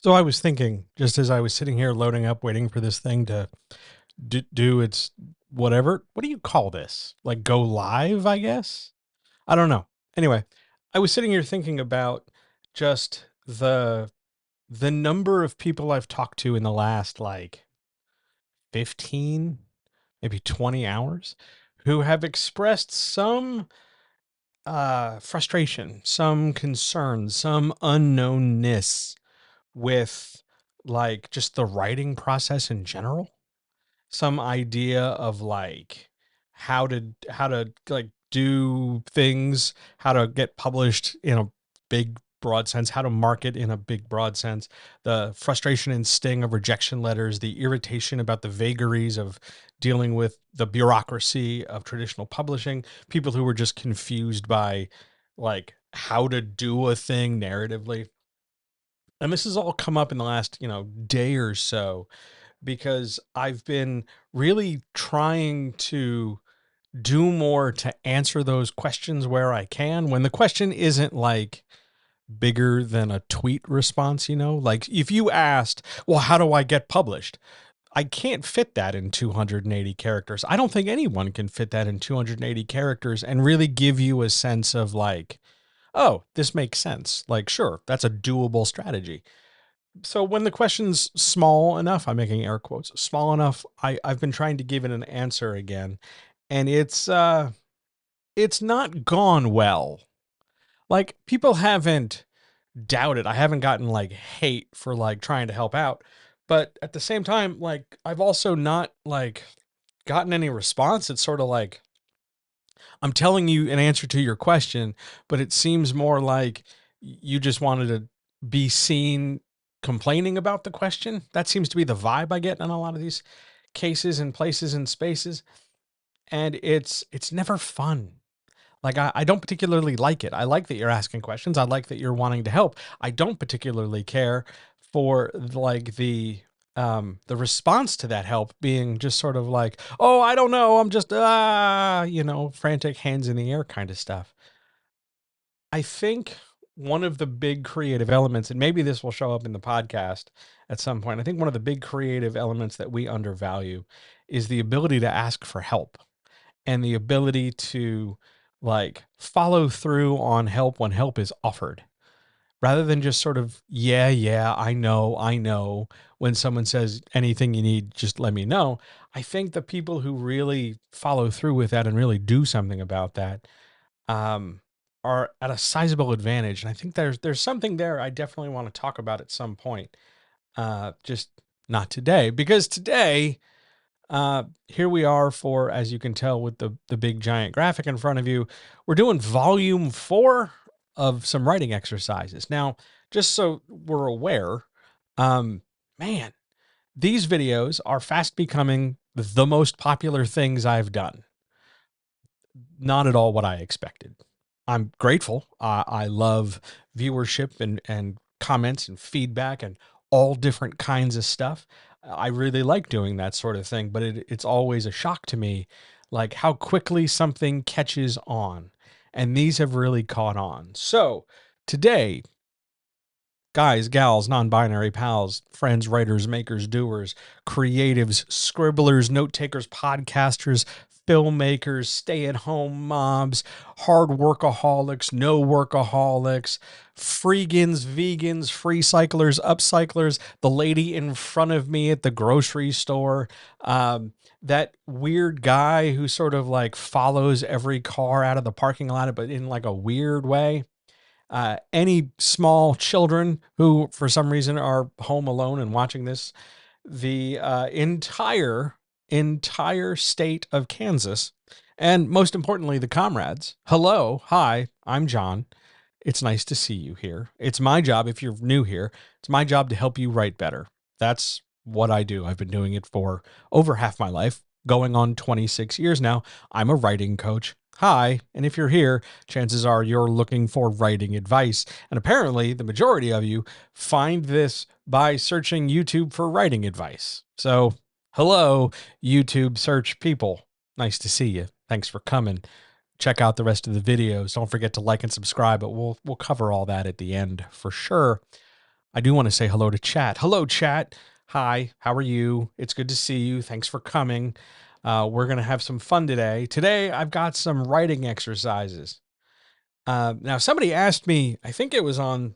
So I was thinking, just as I was sitting here loading up, waiting for this thing to do its whatever. What do you call this? Like go live, I guess? I don't know. Anyway, I was sitting here thinking about just the number of people I've talked to in the last like 15, maybe 20 hours who have expressed some frustration, some concern, some unknownness with like just the writing process in general, some idea of like how to like do things, how to get published in a big broad sense, how to market in a big broad sense, the frustration and sting of rejection letters, the irritation about the vagaries of dealing with the bureaucracy of traditional publishing, people who were just confused by like how to do a thing narratively. And this has all come up in the last, day or so because I've been really trying to do more to answer those questions where I can. When the question isn't like bigger than a tweet response, like if you asked, well, how do I get published? I can't fit that in 280 characters. I don't think anyone can fit that in 280 characters and really give you a sense of like, oh, this makes sense. Like, sure, that's a doable strategy. So when the question's small enough, I'm making air quotes, small enough, I've been trying to give it an answer again. And it's not gone well. Like people haven't doubted. I haven't gotten like hate for like trying to help out. But at the same time, like I've also not like gotten any response. It's sort of like I'm telling you an answer to your question, but it seems more like you just wanted to be seen complaining about the question. That seems to be the vibe I get in a lot of these cases and places and spaces. And it's never fun. Like I don't particularly like it. I like that you're asking questions. I like that you're wanting to help. I don't particularly care for like the response to that help being just sort of like, oh, I don't know, I'm just frantic hands in the air kind of stuff. I think one of the big creative elements, and maybe this will show up in the podcast at some point, I think one of the big creative elements that we undervalue is the ability to ask for help and the ability to like follow through on help when help is offered rather than just sort of, yeah, I know. When someone says anything you need, just let me know. I think the people who really follow through with that and really do something about that um, are at a sizable advantage. And I think there's something there I definitely want to talk about at some point. Just not today, because today here we are for, as you can tell with the big giant graphic in front of you, we're doing volume 4 of some writing exercises. Now, just so we're aware, um, man, these videos are fast becoming the most popular things I've done. Not at all what I expected. I'm grateful. I love viewership and comments and feedback and all different kinds of stuff. I really like doing that sort of thing, but it's always a shock to me, like how quickly something catches on. And these have really caught on. So today, guys, gals, non binary pals, friends, writers, makers, doers, creatives, scribblers, note takers, podcasters, filmmakers, stay at home moms, hard workaholics, no workaholics, freegans, vegans, free cyclers, upcyclers, the lady in front of me at the grocery store, that weird guy who sort of like follows every car out of the parking lot, but in like a weird way, any small children who, for some reason, are home alone and watching this, the entire state of Kansas, and most importantly, the comrades. Hello, hi, I'm John. It's nice to see you here. It's my job, if you're new here, it's my job to help you write better. That's what I do. I've been doing it for over half my life, going on 26 years now. I'm a writing coach. Hi. And if you're here, chances are you're looking for writing advice. And apparently, the majority of you find this by searching YouTube for writing advice. So, hello, YouTube search people. Nice to see you. Thanks for coming. Check out the rest of the videos. Don't forget to like and subscribe, but we'll cover all that at the end for sure. I do want to say hello to chat. Hello, chat. Hi, how are you? It's good to see you. Thanks for coming. We're going to have some fun today. Today, I've got some writing exercises. Now, somebody asked me, I think it was on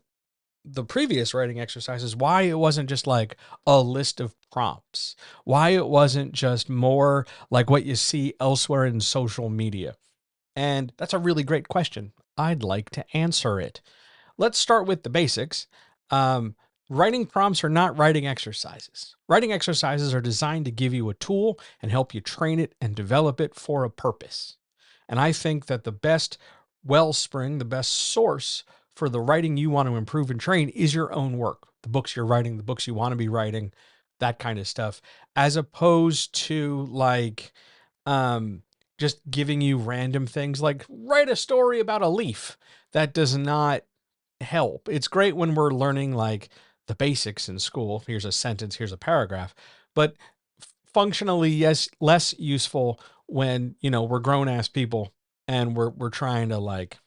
the previous writing exercises, why it wasn't just like a list of prompts, why it wasn't just more like what you see elsewhere in social media. And that's a really great question. I'd like to answer it. Let's start with the basics. Um, Writing prompts are not writing exercises. Writing exercises are designed to give you a tool and help you train it and develop it for a purpose. And I think that the best wellspring, the best source for the writing you want to improve and train is your own work. The books you're writing, the books you want to be writing, that kind of stuff, as opposed to like um, just giving you random things like write a story about a leaf. That does not help. It's great when we're learning like the basics in school. Here's a sentence, here's a paragraph, but functionally, yes, less useful when, we're grown ass people and we're trying to like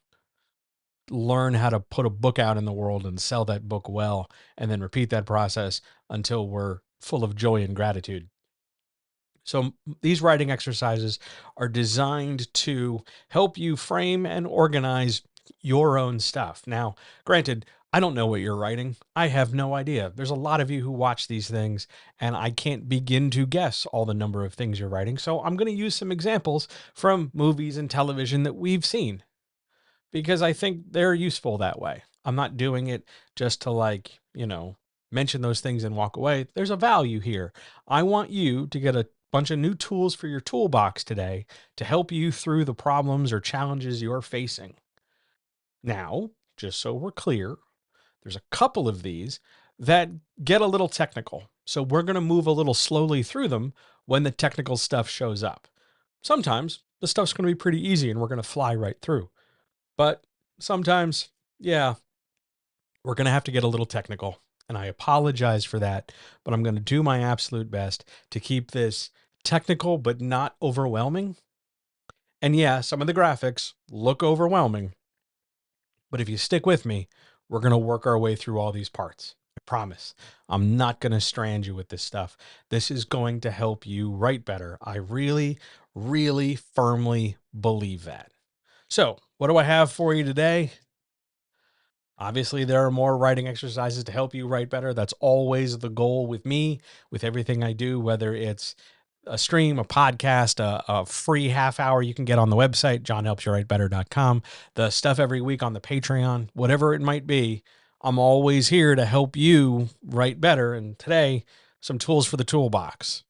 learn how to put a book out in the world and sell that book well and then repeat that process until we're full of joy and gratitude. So these writing exercises are designed to help you frame and organize your own stuff. Now, granted, I don't know what you're writing. I have no idea. There's a lot of you who watch these things, and I can't begin to guess all the number of things you're writing. So I'm going to use some examples from movies and television that we've seen because I think they're useful that way. I'm not doing it just to like, mention those things and walk away. There's a value here. I want you to get a bunch of new tools for your toolbox today to help you through the problems or challenges you're facing. Now, just so we're clear, there's a couple of these that get a little technical. So we're going to move a little slowly through them when the technical stuff shows up. Sometimes the stuff's going to be pretty easy and we're going to fly right through. But sometimes, yeah, we're going to have to get a little technical. And I apologize for that, but I'm going to do my absolute best to keep this technical but not overwhelming. And yeah, some of the graphics look overwhelming, but if you stick with me, we're going to work our way through all these parts. I promise. I'm not going to strand you with this stuff. This is going to help you write better. I really, really firmly believe that. So, what do I have for you today? Obviously, there are more writing exercises to help you write better. That's always the goal with me, with everything I do, whether it's a stream, a podcast, a free half hour you can get on the website, johnhelpsyouwritebetter.com, the stuff every week on the Patreon, whatever it might be. I'm always here to help you write better. And today, some tools for the toolbox.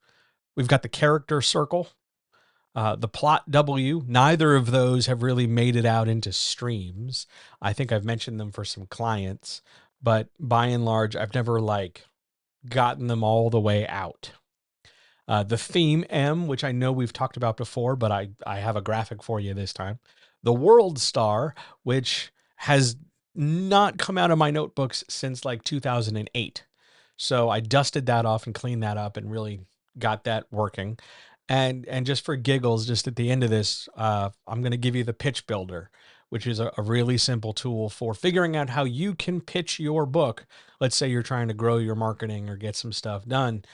We've got the character circle, the plot W. Neither of those have really made it out into streams. I think I've mentioned them for some clients, but by and large, I've never like gotten them all the way out. The theme M, which I know we've talked about before, but I have a graphic for you this time. The world star, which has not come out of my notebooks since like 2008. So I dusted that off and cleaned that up and really got that working. And just for giggles, just at the end of this, I'm going to give you the pitch builder, which is a really simple tool for figuring out how you can pitch your book. Let's say you're trying to grow your marketing or get some stuff done.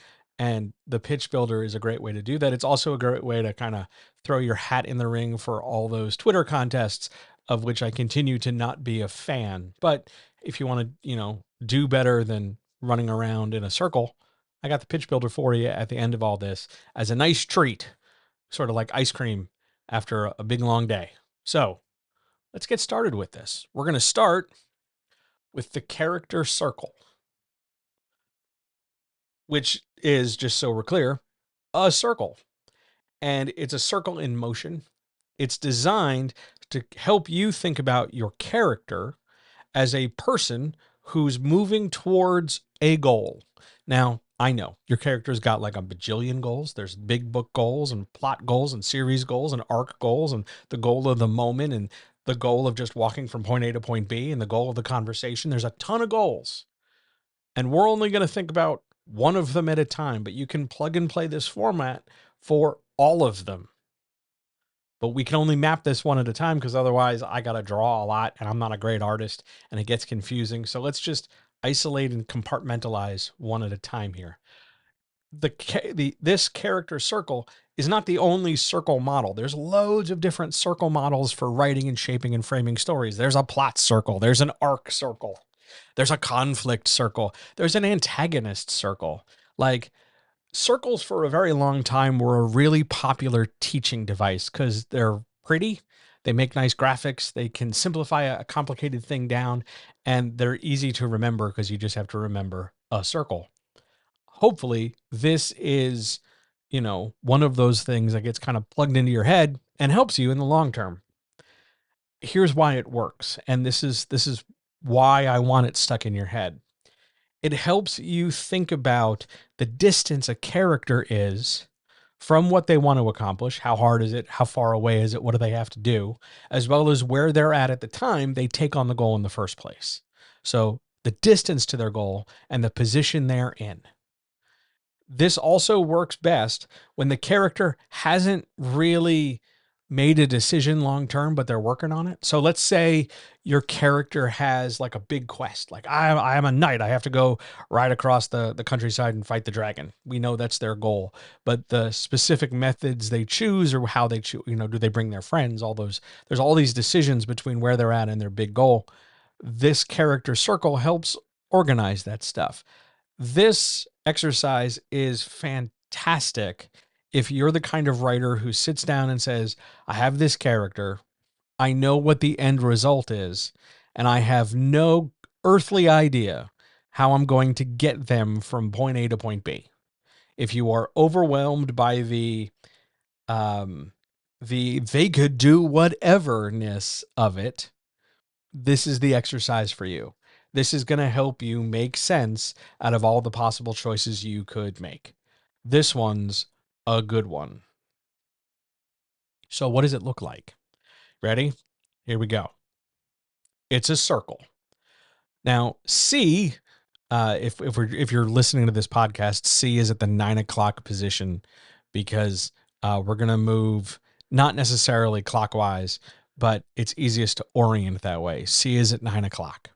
And the pitch builder is a great way to do that. It's also a great way to kind of throw your hat in the ring for all those Twitter contests, of which I continue to not be a fan. But if you want to, do better than running around in a circle, I got the pitch builder for you at the end of all this as a nice treat, sort of like ice cream after a big long day. So let's get started with this. We're going to start with the character circle, which is, just so we're clear, a circle. And it's a circle in motion. It's designed to help you think about your character as a person who's moving towards a goal. Now, I know your character's got like a bajillion goals. There's big book goals and plot goals and series goals and arc goals and the goal of the moment and the goal of just walking from point A to point B and the goal of the conversation. There's a ton of goals. And we're only going to think about one of them at a time, but you can plug and play this format for all of them. But we can only map this one at a time because otherwise I got to draw a lot and I'm not a great artist and it gets confusing. So let's just isolate and compartmentalize one at a time here. This character circle is not the only circle model. There's loads of different circle models for writing and shaping and framing stories. There's a plot circle, there's an arc circle, there's a conflict circle, there's an antagonist circle. Like, circles for a very long time were a really popular teaching device because they're pretty, they make nice graphics, they can simplify a complicated thing down, and they're easy to remember because you just have to remember a circle. Hopefully, this is, one of those things that gets kind of plugged into your head and helps you in the long term. Here's why it works, and this is why I want it stuck in your head. It helps you think about the distance a character is from what they want to accomplish. How hard is it? How far away is it? What do they have to do? As well as where they're at the time they take on the goal in the first place. So the distance to their goal and the position they're in. This also works best when the character hasn't really made a decision long term, but they're working on it. So let's say your character has like a big quest, like I'm a knight, I have to go ride across the countryside and fight the dragon. We know that's their goal, but the specific methods they choose or how they choose, do they bring their friends? All those, there's all these decisions between where they're at and their big goal. This character circle helps organize that stuff. This exercise is fantastic if you're the kind of writer who sits down and says, I have this character, I know what the end result is, and I have no earthly idea how I'm going to get them from point A to point B. If you are overwhelmed by the they could do whateverness of it, this is the exercise for you. This is going to help you make sense out of all the possible choices you could make. This one's a good one. So what does it look like? Ready? Here we go. It's a circle. Now, C, if you're listening to this podcast, C is at the 9 o'clock position because we're gonna move not necessarily clockwise, but it's easiest to orient that way. C is at 9 o'clock,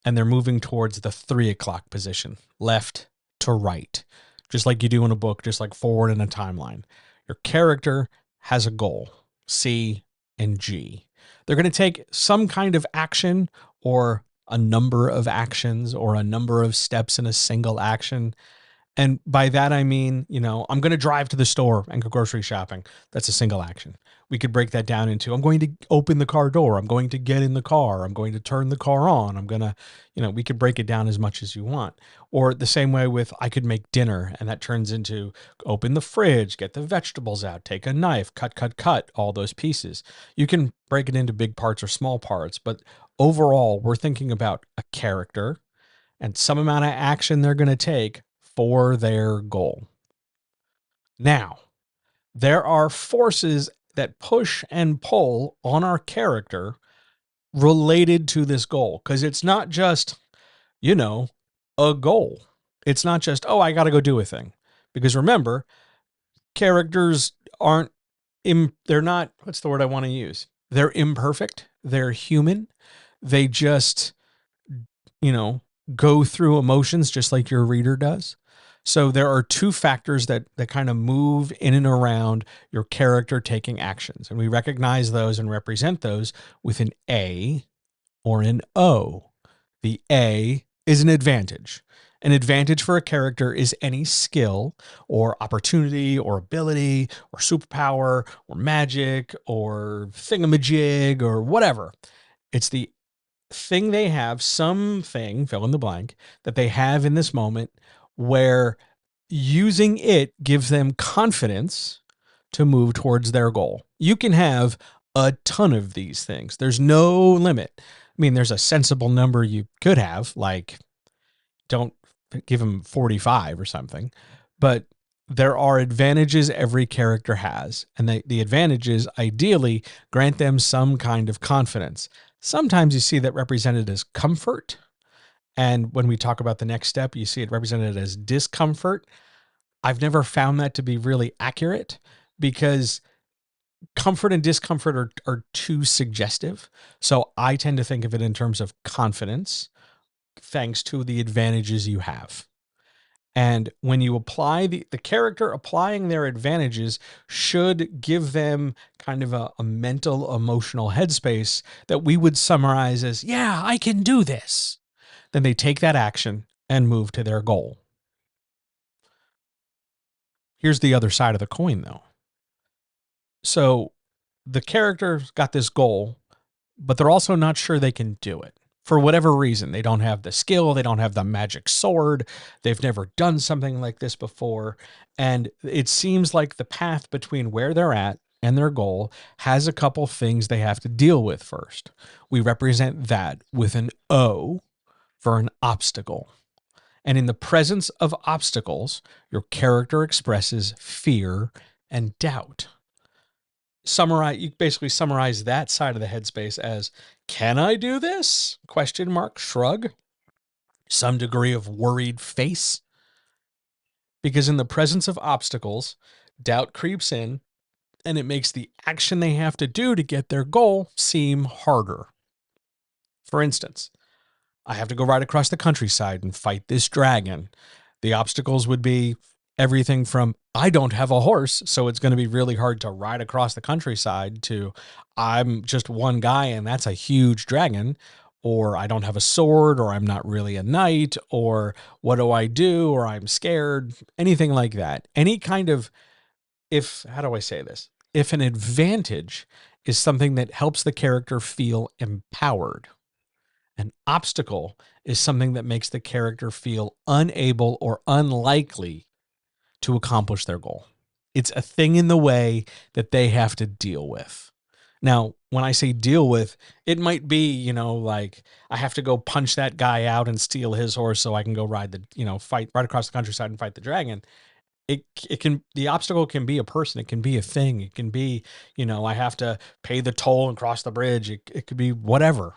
and they're moving towards the 3 o'clock position, left to right, just like you do in a book, just like forward in a timeline. Your character has a goal, C and G. They're going to take some kind of action or a number of actions or a number of steps in a single action. And by that, I mean, I'm going to drive to the store and go grocery shopping. That's a single action. We could break that down into, I'm going to open the car door. I'm going to get in the car. I'm going to turn the car on. I'm going to, we could break it down as much as you want. Or the same way with, I could make dinner, and that turns into open the fridge, get the vegetables out, take a knife, cut, all those pieces. You can break it into big parts or small parts, but overall, we're thinking about a character and some amount of action they're going to take for their goal. Now, there are forces that push and pull on our character related to this goal, because it's not just, a goal. It's not just, oh, I got to go do a thing. Because remember, characters aren't, they're not, what's the word I want to use? They're imperfect. They're human. They just, go through emotions just like your reader does. So there are two factors that kind of move in and around your character taking actions. And we recognize those and represent those with an A or an O. The A is an advantage. An advantage for a character is any skill or opportunity or ability or superpower or magic or thingamajig or whatever. It's the thing they have, something, fill in the blank, that they have in this moment where using it gives them confidence to move towards their goal. You can have a ton of these things. There's no limit. I mean, there's a sensible number you could have, like, don't give them 45 or something, but there are advantages every character has, and the advantages ideally grant them some kind of confidence. Sometimes you see that represented as comfort, and when we talk about the next step, you see it represented as discomfort. I've never found that to be really accurate, because comfort and discomfort are too suggestive. So I tend to think of it in terms of confidence thanks to the advantages you have. And when you apply the character applying their advantages should give them kind of a mental, emotional headspace that we would summarize as, yeah, I can do this. Then they take that action and move to their goal. Here's the other side of the coin, though. So the character's got this goal, but they're also not sure they can do it. For whatever reason, they don't have the skill, they don't have the magic sword, they've never done something like this before. And it seems like the path between where they're at and their goal has a couple things they have to deal with first. We represent that with an O for an obstacle. And in the presence of obstacles, your character expresses fear and doubt. You basically summarize that side of the headspace as, can I do this? Question mark, shrug, some degree of worried face. Because in the presence of obstacles, doubt creeps in and it makes the action they have to do to get their goal seem harder. For instance, I have to go right across the countryside and fight this dragon. The obstacles would be everything from, I don't have a horse, so it's going to be really hard to ride across the countryside, to I'm just one guy and that's a huge dragon, or I don't have a sword, or I'm not really a knight, or what do I do, or I'm scared, anything like that. Any kind of, how do I say this? If an advantage is something that helps the character feel empowered, an obstacle is something that makes the character feel unable or unlikely to accomplish their goal. It's a thing in the way that they have to deal with. Now, when I say deal with, it might be, like I have to go punch that guy out and steal his horse so I can go fight right across the countryside and fight the dragon. The obstacle can be a person, it can be a thing, it can be, I have to pay the toll and cross the bridge. It could be whatever.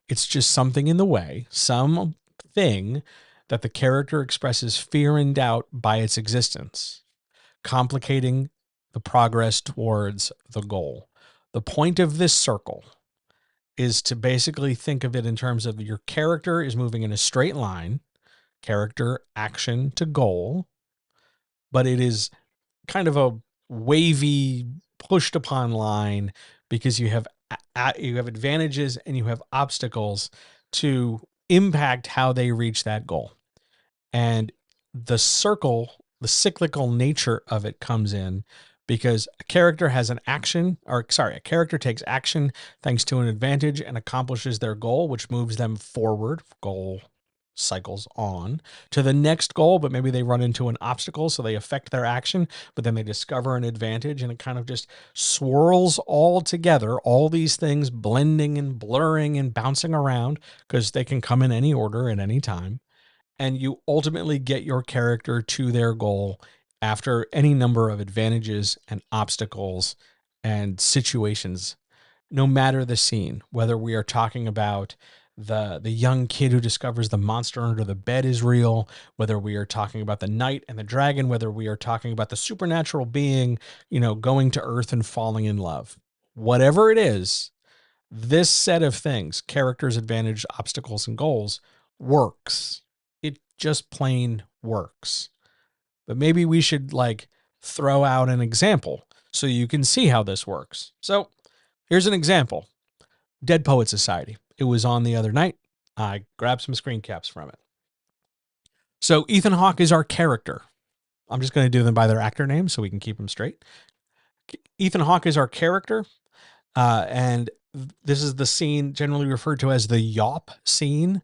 It's just something in the way, some thing that the character expresses fear and doubt by its existence, complicating the progress towards the goal. The point of this circle is to basically think of it in terms of your character is moving in a straight line, character, action to goal, but it is kind of a wavy, pushed upon line because you have advantages and you have obstacles to impact how they reach that goal. And the cyclical nature of it comes in because a character takes action thanks to an advantage and accomplishes their goal, which moves them forward. Goal cycles on to the next goal, but maybe they run into an obstacle, so they affect their action, but then they discover an advantage, and it kind of just swirls all together, all these things blending and blurring and bouncing around because they can come in any order at any time. And you ultimately get your character to their goal after any number of advantages and obstacles and situations, no matter the scene, whether we are talking about the young kid who discovers the monster under the bed is real, whether we are talking about the knight and the dragon, whether we are talking about the supernatural being, going to earth and falling in love. Whatever it is, this set of things, characters, advantage, obstacles, and goals, works. It just plain works. But maybe we should throw out an example so you can see how this works. So here's an example. Dead Poet Society. It was on the other night. I grabbed some screen caps from it. So Ethan Hawke is our character. I'm just going to do them by their actor names so we can keep them straight. Ethan Hawke is our character. And this is the scene generally referred to as the yawp scene,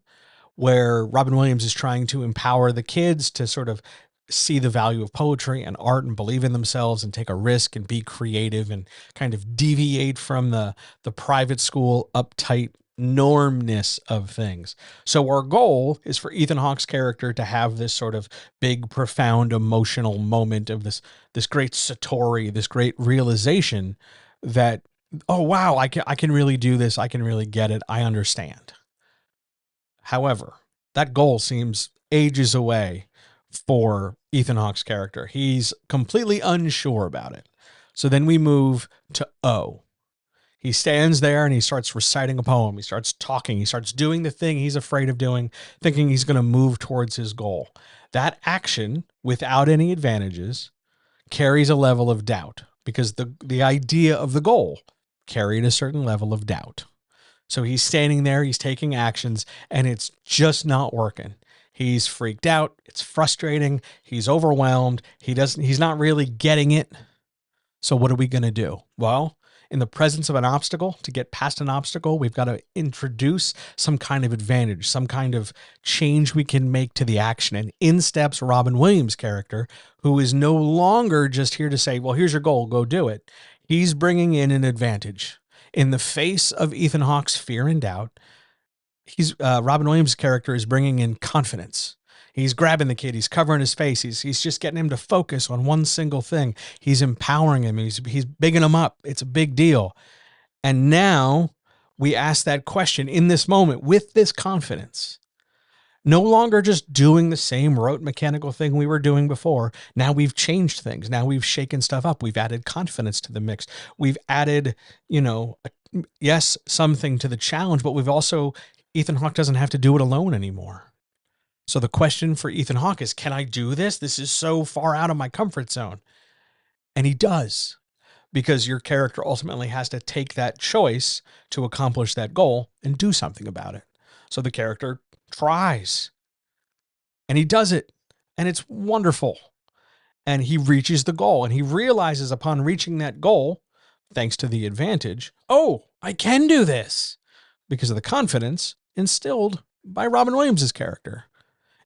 where Robin Williams is trying to empower the kids to sort of see the value of poetry and art and believe in themselves and take a risk and be creative and kind of deviate from the private school uptight normness of things. So our goal is for Ethan Hawke's character to have this sort of big, profound, emotional moment of this great satori, this great realization that, oh, wow, I can really do this. I can really get it. I understand. However, that goal seems ages away for Ethan Hawke's character. He's completely unsure about it. So then we move to O. He stands there and he starts reciting a poem. He starts talking. He starts doing the thing he's afraid of doing, thinking he's going to move towards his goal. That action, without any advantages, carries a level of doubt because the idea of the goal carried a certain level of doubt. So he's standing there, he's taking actions, and it's just not working. He's freaked out. It's frustrating. He's overwhelmed. He's not really getting it. So what are we going to do? Well, in the presence of an obstacle, to get past an obstacle, we've got to introduce some kind of advantage, some kind of change we can make to the action. And in steps Robin Williams' character, who is no longer just here to say, well, here's your goal, go do it. He's bringing in an advantage. In the face of Ethan Hawke's fear and doubt, Robin Williams' character is bringing in confidence. He's grabbing the kid. He's covering his face. He's just getting him to focus on one single thing. He's empowering him. He's bigging him up. It's a big deal. And now we ask that question in this moment with this confidence. No longer just doing the same rote mechanical thing we were doing before. Now we've changed things. Now we've shaken stuff up. We've added confidence to the mix. We've added, yes, something to the challenge, but we've also, Ethan Hawke doesn't have to do it alone anymore. So the question for Ethan Hawke is, can I do this? This is so far out of my comfort zone. And he does, because your character ultimately has to take that choice to accomplish that goal and do something about it. So the character tries and he does it, and it's wonderful. And he reaches the goal, and he realizes upon reaching that goal, thanks to the advantage, oh, I can do this, because of the confidence instilled by Robin Williams' character.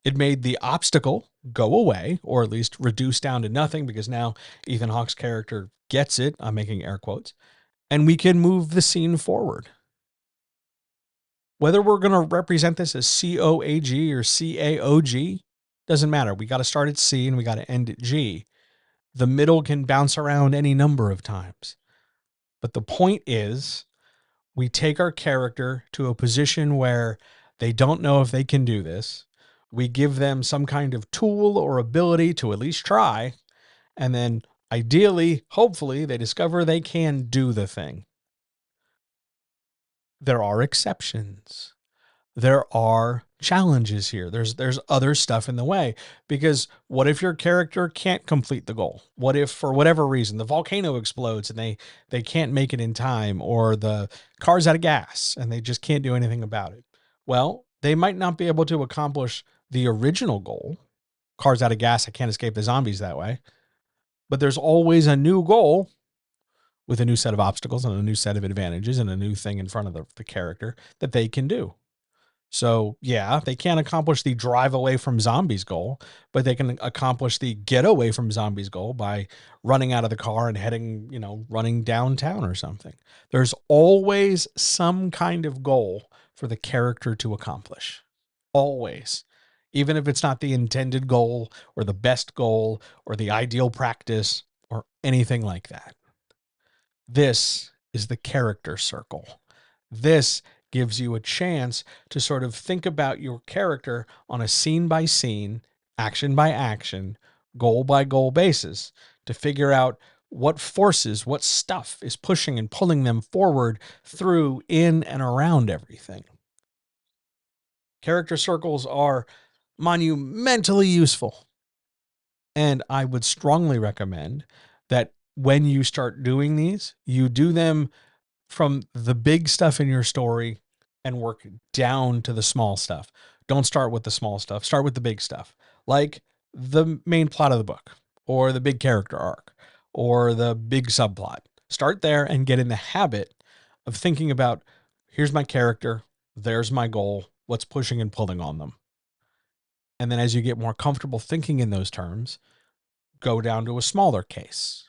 It made the obstacle go away, or at least reduce down to nothing, because now Ethan Hawke's character gets it. I'm making air quotes. And we can move the scene forward. Whether we're going to represent this as COAG or CAOG, doesn't matter. We got to start at C and we got to end at G. The middle can bounce around any number of times. But the point is, we take our character to a position where they don't know if they can do this. We give them some kind of tool or ability to at least try. And then ideally, hopefully, they discover they can do the thing. There are exceptions. There are challenges here. There's other stuff in the way, because what if your character can't complete the goal? What if for whatever reason the volcano explodes and they can't make it in time, or the car's out of gas and they just can't do anything about it? Well, they might not be able to accomplish the original goal. Car's out of gas, I can't escape the zombies that way. But there's always a new goal with a new set of obstacles and a new set of advantages and a new thing in front of the character that they can do. So yeah, they can't accomplish the drive away from zombies goal, but they can accomplish the get away from zombies goal by running out of the car and heading, running downtown or something. There's always some kind of goal for the character to accomplish. Always. Even if it's not the intended goal or the best goal or the ideal practice or anything like that. This is the character circle. This gives you a chance to sort of think about your character on a scene by scene, action by action, goal by goal basis to figure out what forces, what stuff is pushing and pulling them forward through, in, and around everything. Character circles are monumentally useful. And I would strongly recommend that when you start doing these, you do them from the big stuff in your story and work down to the small stuff. Don't start with the small stuff. Start with the big stuff, like the main plot of the book or the big character arc or the big subplot. Start there and get in the habit of thinking about, here's my character, there's my goal, what's pushing and pulling on them. And then as you get more comfortable thinking in those terms, go down to a smaller case.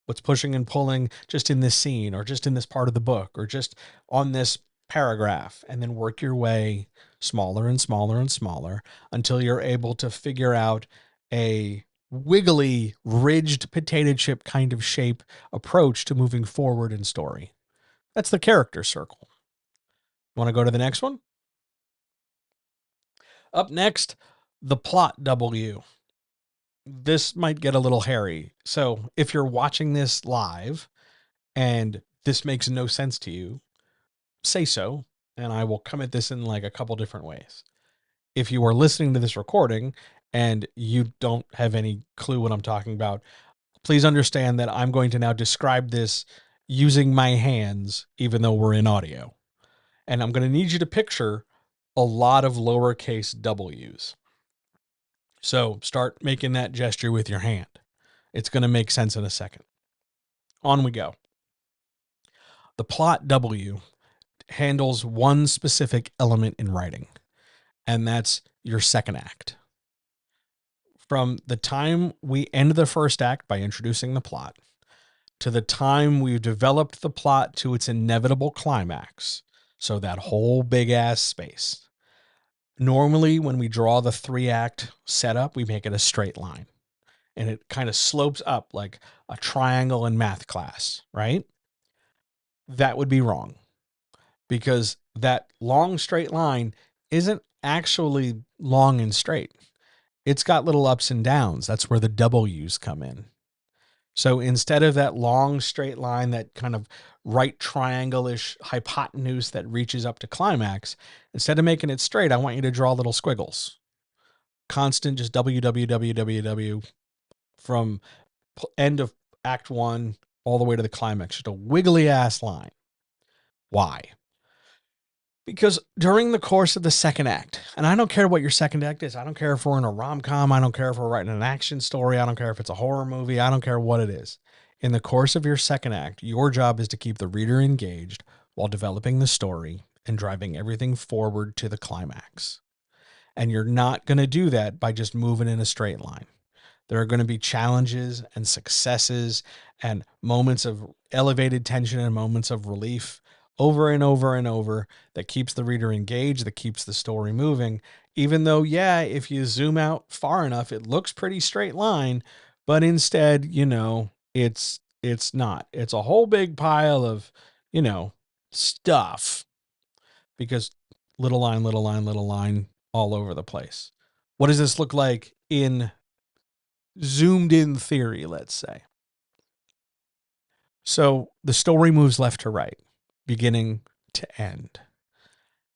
What's pushing and pulling just in this scene or just in this part of the book or just on this paragraph, and then work your way smaller and smaller and smaller until you're able to figure out a wiggly, ridged potato chip kind of shape approach to moving forward in story. That's the character circle. Want to go to the next one? Up next, the plot W. This might get a little hairy. So if you're watching this live and this makes no sense to you, say so, and I will come at this in like a couple different ways. If you are listening to this recording and you don't have any clue what I'm talking about, please understand that I'm going to now describe this using my hands, even though we're in audio. And I'm going to need you to picture a lot of lowercase w's. So start making that gesture with your hand. It's going to make sense in a second. On we go. The plot W handles one specific element in writing, and that's your second act. From the time we end the first act by introducing the plot to the time we've developed the plot to its inevitable climax, so that whole big ass space. Normally, when we draw the 3-act setup, we make it a straight line, and it kind of slopes up like a triangle in math class, right? That would be wrong, because that long straight line isn't actually long and straight. It's got little ups and downs. That's where the W's come in. So instead of that long straight line, that kind of right triangle-ish hypotenuse that reaches up to climax, instead of making it straight, I want you to draw little squiggles. Constant, just W, W, W, W, W, from end of act 1 all the way to the climax. Just a wiggly ass line. Why? Because during the course of the second act, and I don't care what your second act is. I don't care if we're in a rom-com. I don't care if we're writing an action story. I don't care if it's a horror movie. I don't care what it is. In the course of your second act, your job is to keep the reader engaged while developing the story and driving everything forward to the climax. And you're not going to do that by just moving in a straight line. There are going to be challenges and successes and moments of elevated tension and moments of relief over and over and over that keeps the reader engaged, that keeps the story moving. Even though, yeah, if you zoom out far enough, it looks pretty straight line, but instead, it's not. It's a whole big pile of, stuff, because little line, little line, little line all over the place. What does this look like in zoomed in theory, let's say? So the story moves left to right, beginning to end.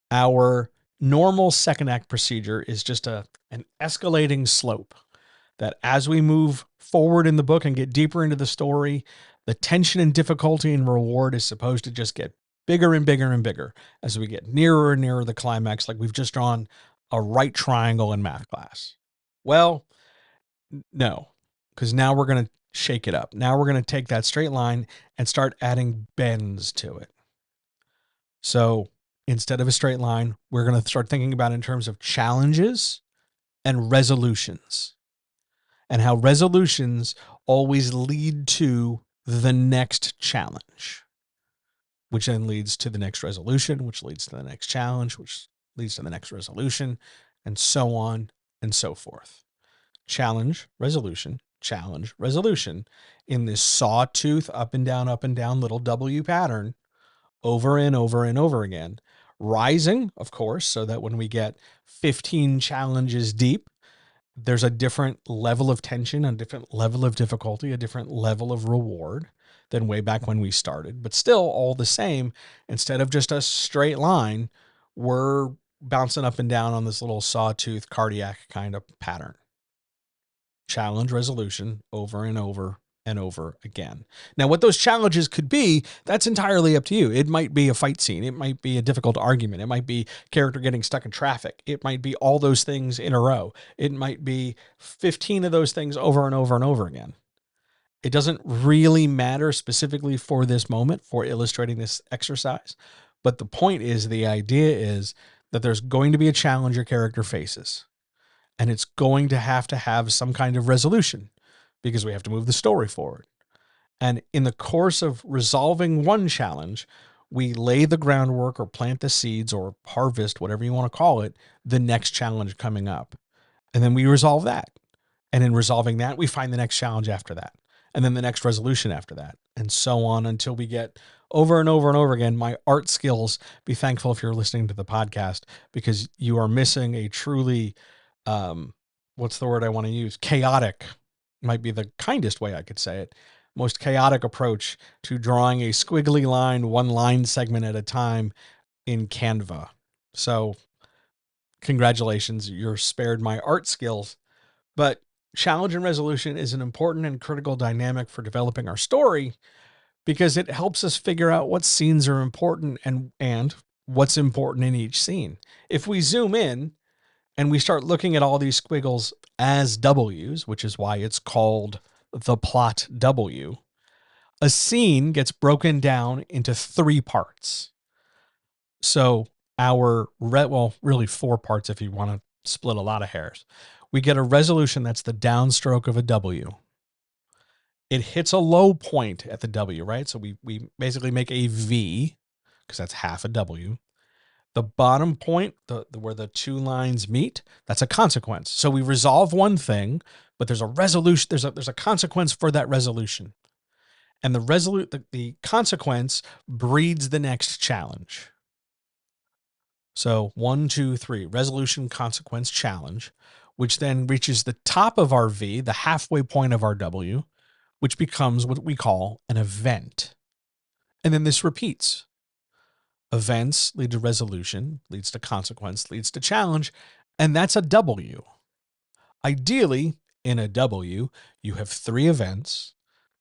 Our normal second act procedure is just an escalating slope that as we move forward in the book and get deeper into the story, the tension and difficulty and reward is supposed to just get bigger and bigger and bigger as we get nearer and nearer the climax, like we've just drawn a right triangle in math class. Well, no, because now we're going to shake it up. Now we're going to take that straight line and start adding bends to it. So instead of a straight line, we're going to start thinking about it in terms of challenges and resolutions, and how resolutions always lead to the next challenge, which then leads to the next resolution, which leads to the next challenge, which leads to the next resolution, and so on and so forth. Challenge, resolution, challenge, resolution, in this sawtooth up and down little W pattern, over and over and over again. Rising, of course, so that when we get 15 challenges deep, there's a different level of tension, a different level of difficulty, a different level of reward than way back when we started. But still, all the same, instead of just a straight line, we're bouncing up and down on this little sawtooth cardiac kind of pattern. Challenge, resolution, over and over and over again. Now, what those challenges could be, that's entirely up to you. It might be a fight scene. It might be a difficult argument. It might be character getting stuck in traffic. It might be all those things in a row. It might be 15 of those things over and over and over again. It doesn't really matter specifically for this moment, for illustrating this exercise. But the point is, the idea is that there's going to be a challenge your character faces, and it's going to have some kind of resolution, because we have to move the story forward. And in the course of resolving one challenge, we lay the groundwork or plant the seeds or harvest, whatever you want to call it, the next challenge coming up. And then we resolve that. And in resolving that, we find the next challenge after that. And then the next resolution after that. And so on until we get over and over and over again. My art skills, be thankful if you're listening to the podcast, because you are missing a truly, what's the word I want to use? Chaotic might be the kindest way I could say it. most chaotic approach to drawing a squiggly line, one line segment at a time in Canva. So, congratulations, you're spared my art skills. But challenge and resolution is an important and critical dynamic for developing our story because it helps us figure out what scenes are important and what's important in each scene. If we zoom in and we start looking at all these squiggles as W's, which is why it's called the plot W, a scene gets broken down into 3 parts. So well, really 4 parts if you want to split a lot of hairs. We get a resolution that's the downstroke of a W. It hits a low point at the W, right? So we basically make a V because that's half a W. The bottom point, where the 2 lines meet, that's a consequence. So we resolve one thing, but there's a resolution. There's a consequence for that resolution, and the consequence breeds the next challenge. So 1, 2, 3, resolution, consequence, challenge, which then reaches the top of our V, the halfway point of our W, which becomes what we call an event. And then this repeats. Events lead to resolution, leads to consequence, leads to challenge, and that's a W. Ideally, in a W, you have 3 events,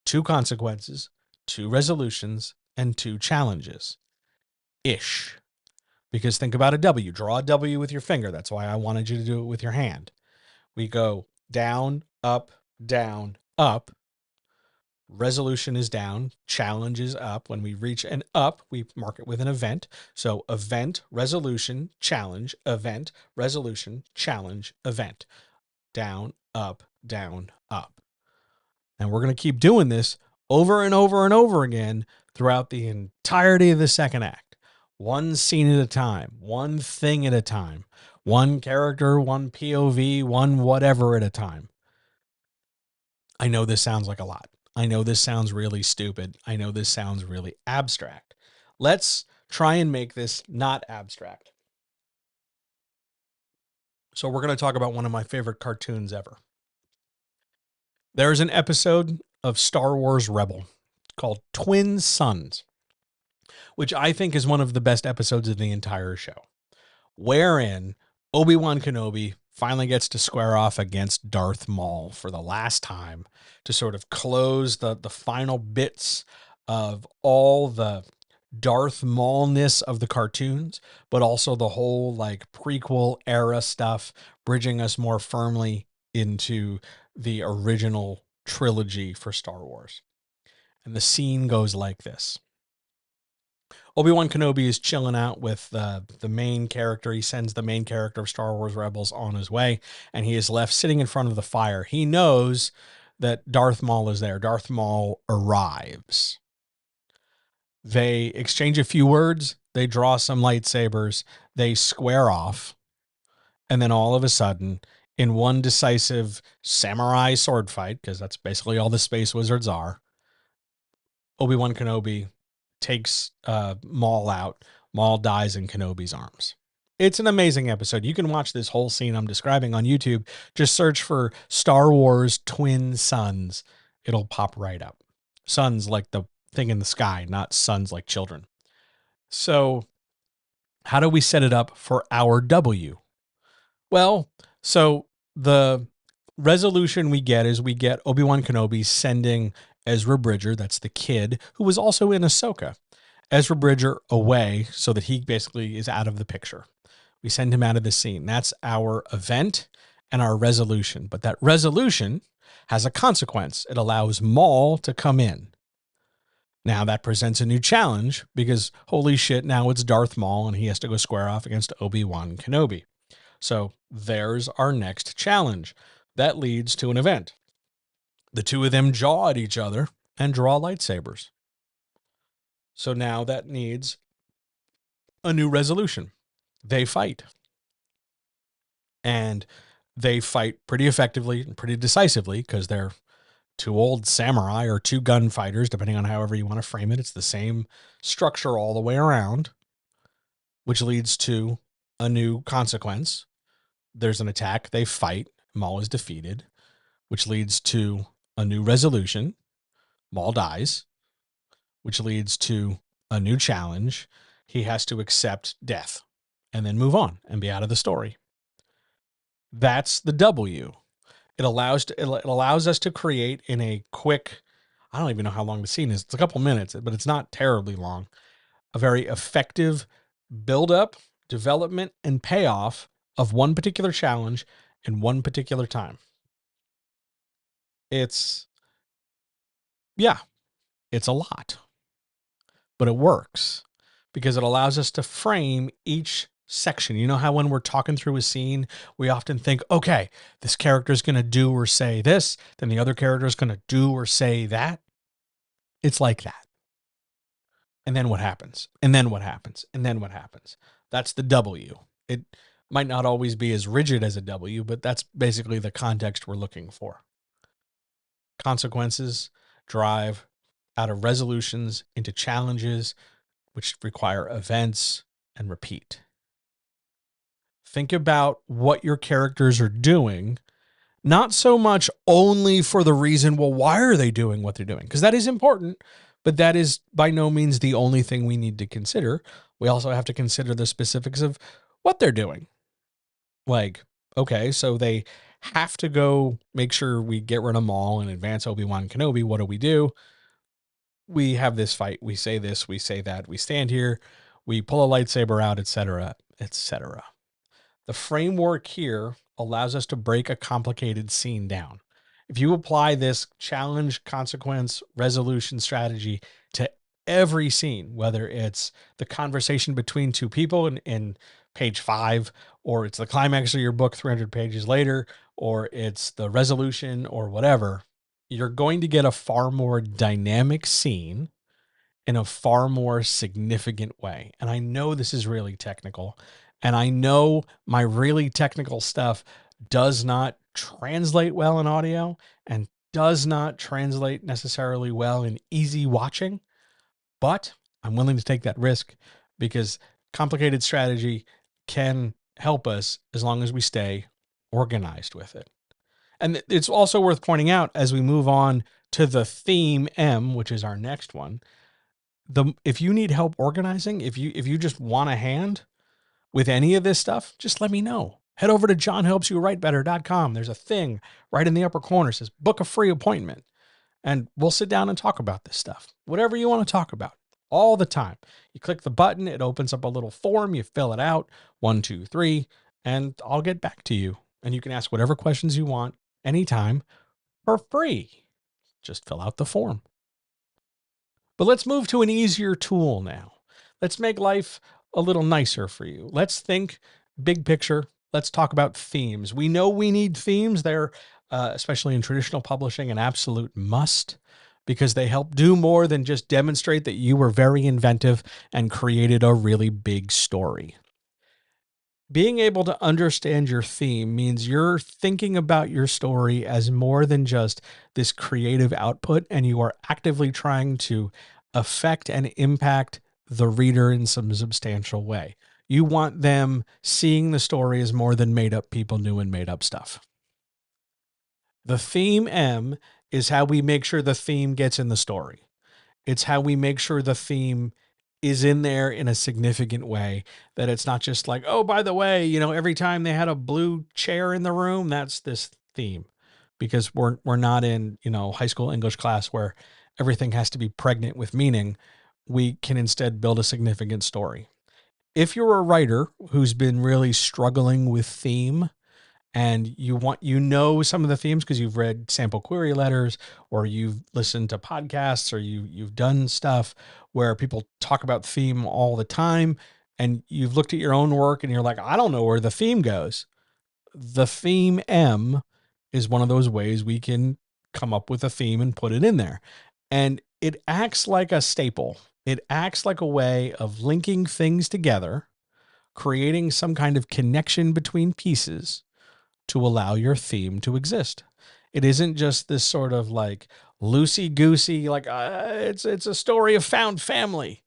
2 consequences, 2 resolutions, and 2 challenges. Ish. Because think about a W. Draw a W with your finger. That's why I wanted you to do it with your hand. We go down, up, up. Resolution is down. Challenge is up. When we reach an up, we mark it with an event. So event, resolution, challenge, event, resolution, challenge, event. Down, up, up. And we're going to keep doing this over and over and over again throughout the entirety of the second act. One scene at a time, one thing at a time, one character, one POV, one whatever at a time. I know this sounds like a lot. I know this sounds really stupid. I know this sounds really abstract. Let's try and make this not abstract. So we're going to talk about one of my favorite cartoons ever. There's an episode of Star Wars Rebel called Twin Suns, which I think is one of the best episodes of the entire show, wherein Obi-Wan Kenobi finally gets to square off against Darth Maul for the last time to sort of close the final bits of all the Darth Maulness of the cartoons, but also the whole like prequel era stuff, bridging us more firmly into the original trilogy for Star Wars. And the scene goes like this. Obi-Wan Kenobi is chilling out with the main character. He sends the main character of Star Wars Rebels on his way, and he is left sitting in front of the fire. He knows that Darth Maul is there. Darth Maul arrives. They exchange a few words. They draw some lightsabers. They square off. And then all of a sudden, in one decisive samurai sword fight, because that's basically all the Space Wizards are, Obi-Wan Kenobi takes Maul out. Maul dies in Kenobi's arms. It's an amazing episode. You can watch this whole scene I'm describing on YouTube. Just search for Star Wars Twin Suns. It'll pop right up. Suns like the thing in the sky, not sons like children. So how do we set it up for our W? Well, so the resolution we get is we get Obi-Wan Kenobi sending Ezra Bridger, that's the kid who was also in Ahsoka, Ezra Bridger away so that he basically is out of the picture. We send him out of the scene. That's our event and our resolution. But that resolution has a consequence. It allows Maul to come in. Now that presents a new challenge because holy shit, now it's Darth Maul and he has to go square off against Obi-Wan Kenobi. So there's our next challenge. That leads to an event. The two of them jaw at each other and draw lightsabers. So now that needs a new resolution. They fight. And they fight pretty effectively and pretty decisively because they're 2 old samurai or 2 gunfighters, depending on however you want to frame it. It's the same structure all the way around, which leads to a new consequence. There's an attack. They fight. Maul is defeated, which leads to a new resolution. Maul dies, which leads to a new challenge. He has to accept death and then move on and be out of the story. That's the W. It allows us to create in a quick, I don't even know how long the scene is. It's a couple minutes, but it's not terribly long. A very effective build-up, development, and payoff of one particular challenge in one particular time. It's, yeah, it's a lot, but it works because it allows us to frame each section. You know how when we're talking through a scene, we often think, okay, this character is going to do or say this, then the other character is going to do or say that. It's like that. And then what happens? And then what happens? And then what happens? That's the W. It might not always be as rigid as a W, but that's basically the context we're looking for. Consequences drive out of resolutions into challenges, which require events and repeat. Think about what your characters are doing, not so much only for the reason, well, why are they doing what they're doing? Because that is important, but that is by no means the only thing we need to consider. We also have to consider the specifics of what they're doing. Like, okay, so they have to go make sure we get rid of Maul and advance Obi-Wan Kenobi. What do? We have this fight. We say this, we say that, we stand here, we pull a lightsaber out, etc., etc. The framework here allows us to break a complicated scene down. If you apply this challenge, consequence, resolution strategy to every scene, whether it's the conversation between two people in page 5, or it's the climax of your book 300 pages later, or it's the resolution or whatever, you're going to get a far more dynamic scene in a far more significant way. And I know this is really technical, and I know my really technical stuff does not translate well in audio and does not translate necessarily well in easy watching, but I'm willing to take that risk because complicated strategy can help us as long as we stay organized with it. And it's also worth pointing out as we move on to the theme M, which is our next one, if you need help organizing, if you just want a hand with any of this stuff, just let me know. Head over to johnhelpsyouwritebetter.com. There's a thing right in the upper corner that says book a free appointment, and we'll sit down and talk about this stuff. Whatever you want to talk about, all the time. You click the button, it opens up a little form, you fill it out, 1, 2, 3, and I'll get back to you. And you can ask whatever questions you want anytime for free. Just fill out the form. But let's move to an easier tool now. Let's make life a little nicer for you. Let's think big picture. Let's talk about themes. We know we need themes. They're, especially in traditional publishing, an absolute must because they help do more than just demonstrate that you were very inventive and created a really big story. Being able to understand your theme means you're thinking about your story as more than just this creative output, and you are actively trying to affect and impact the reader in some substantial way. You want them seeing the story as more than made up people doing made up stuff. The theme M is how we make sure the theme gets in the story. It's how we make sure the theme is in there in a significant way, that it's not just like, oh, by the way, every time they had a blue chair in the room, that's this theme. Because we're not in, high school English class where everything has to be pregnant with meaning. We can instead build a significant story. If you're a writer who's been really struggling with theme, and some of the themes because you've read sample query letters, or you've listened to podcasts, or you've done stuff where people talk about theme all the time, and you've looked at your own work and you're like, I don't know where the theme goes. The theme M is one of those ways we can come up with a theme and put it in there. And it acts like a staple. It acts like a way of linking things together, creating some kind of connection between pieces to allow your theme to exist. It isn't just this sort of like loosey-goosey, like it's a story of found family,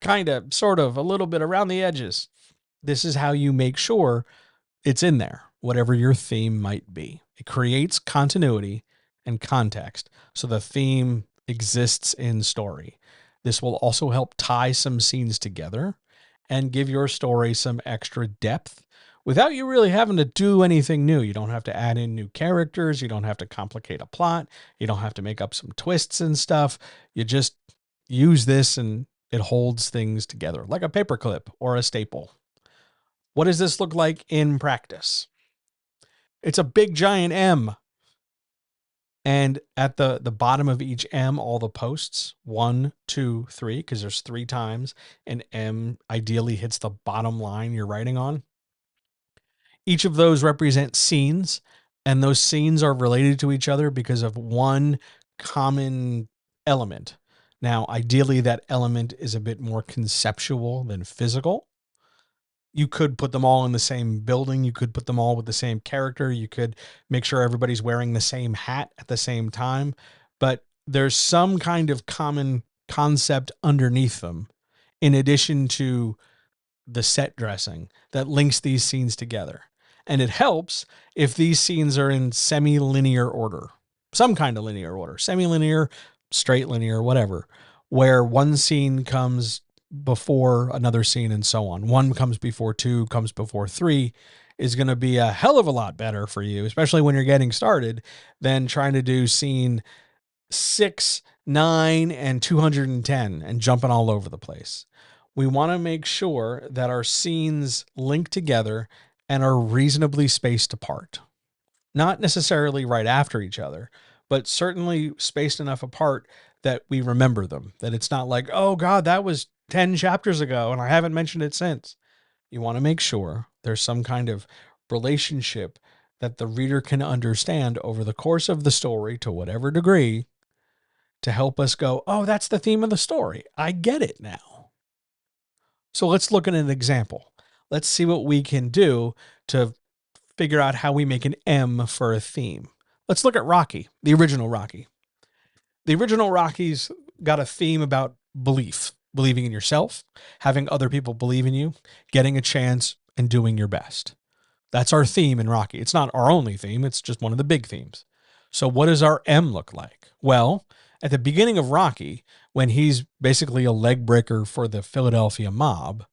kind of, sort of, a little bit around the edges. This is how you make sure it's in there, whatever your theme might be. It creates continuity and context. So the theme exists in story. This will also help tie some scenes together and give your story some extra depth without you really having to do anything new. You don't have to add in new characters. You don't have to complicate a plot. You don't have to make up some twists and stuff. You just use this and it holds things together like a paperclip or a staple. What does this look like in practice? It's a big giant M. And at the bottom of each M, all the posts, 1, 2, 3, because there's 3 times an M ideally hits the bottom line you're writing on. Each of those represent scenes, and those scenes are related to each other because of one common element. Now, ideally, that element is a bit more conceptual than physical. You could put them all in the same building. You could put them all with the same character. You could make sure everybody's wearing the same hat at the same time. But there's some kind of common concept underneath them, in addition to the set dressing that links these scenes together. And it helps if these scenes are in semi-linear order, some kind of linear order, semi-linear, straight linear, whatever, where one scene comes before another scene and so on. One comes before two, comes before three is going to be a hell of a lot better for you, especially when you're getting started, than trying to do scene 6, 9, and 210 and jumping all over the place. We want to make sure that our scenes link together and are reasonably spaced apart. Not necessarily right after each other, but certainly spaced enough apart that we remember them. That it's not like, oh God, that was 10 chapters ago and I haven't mentioned it since. You want to make sure there's some kind of relationship that the reader can understand over the course of the story to whatever degree to help us go, oh, that's the theme of the story. I get it now. So let's look at an example. Let's see what we can do to figure out how we make an M for a theme. Let's look at Rocky, the original Rocky. The original Rocky's got a theme about belief, believing in yourself, having other people believe in you, getting a chance, and doing your best. That's our theme in Rocky. It's not our only theme. It's just one of the big themes. So what does our M look like? Well, at the beginning of Rocky, when he's basically a leg breaker for the Philadelphia mob,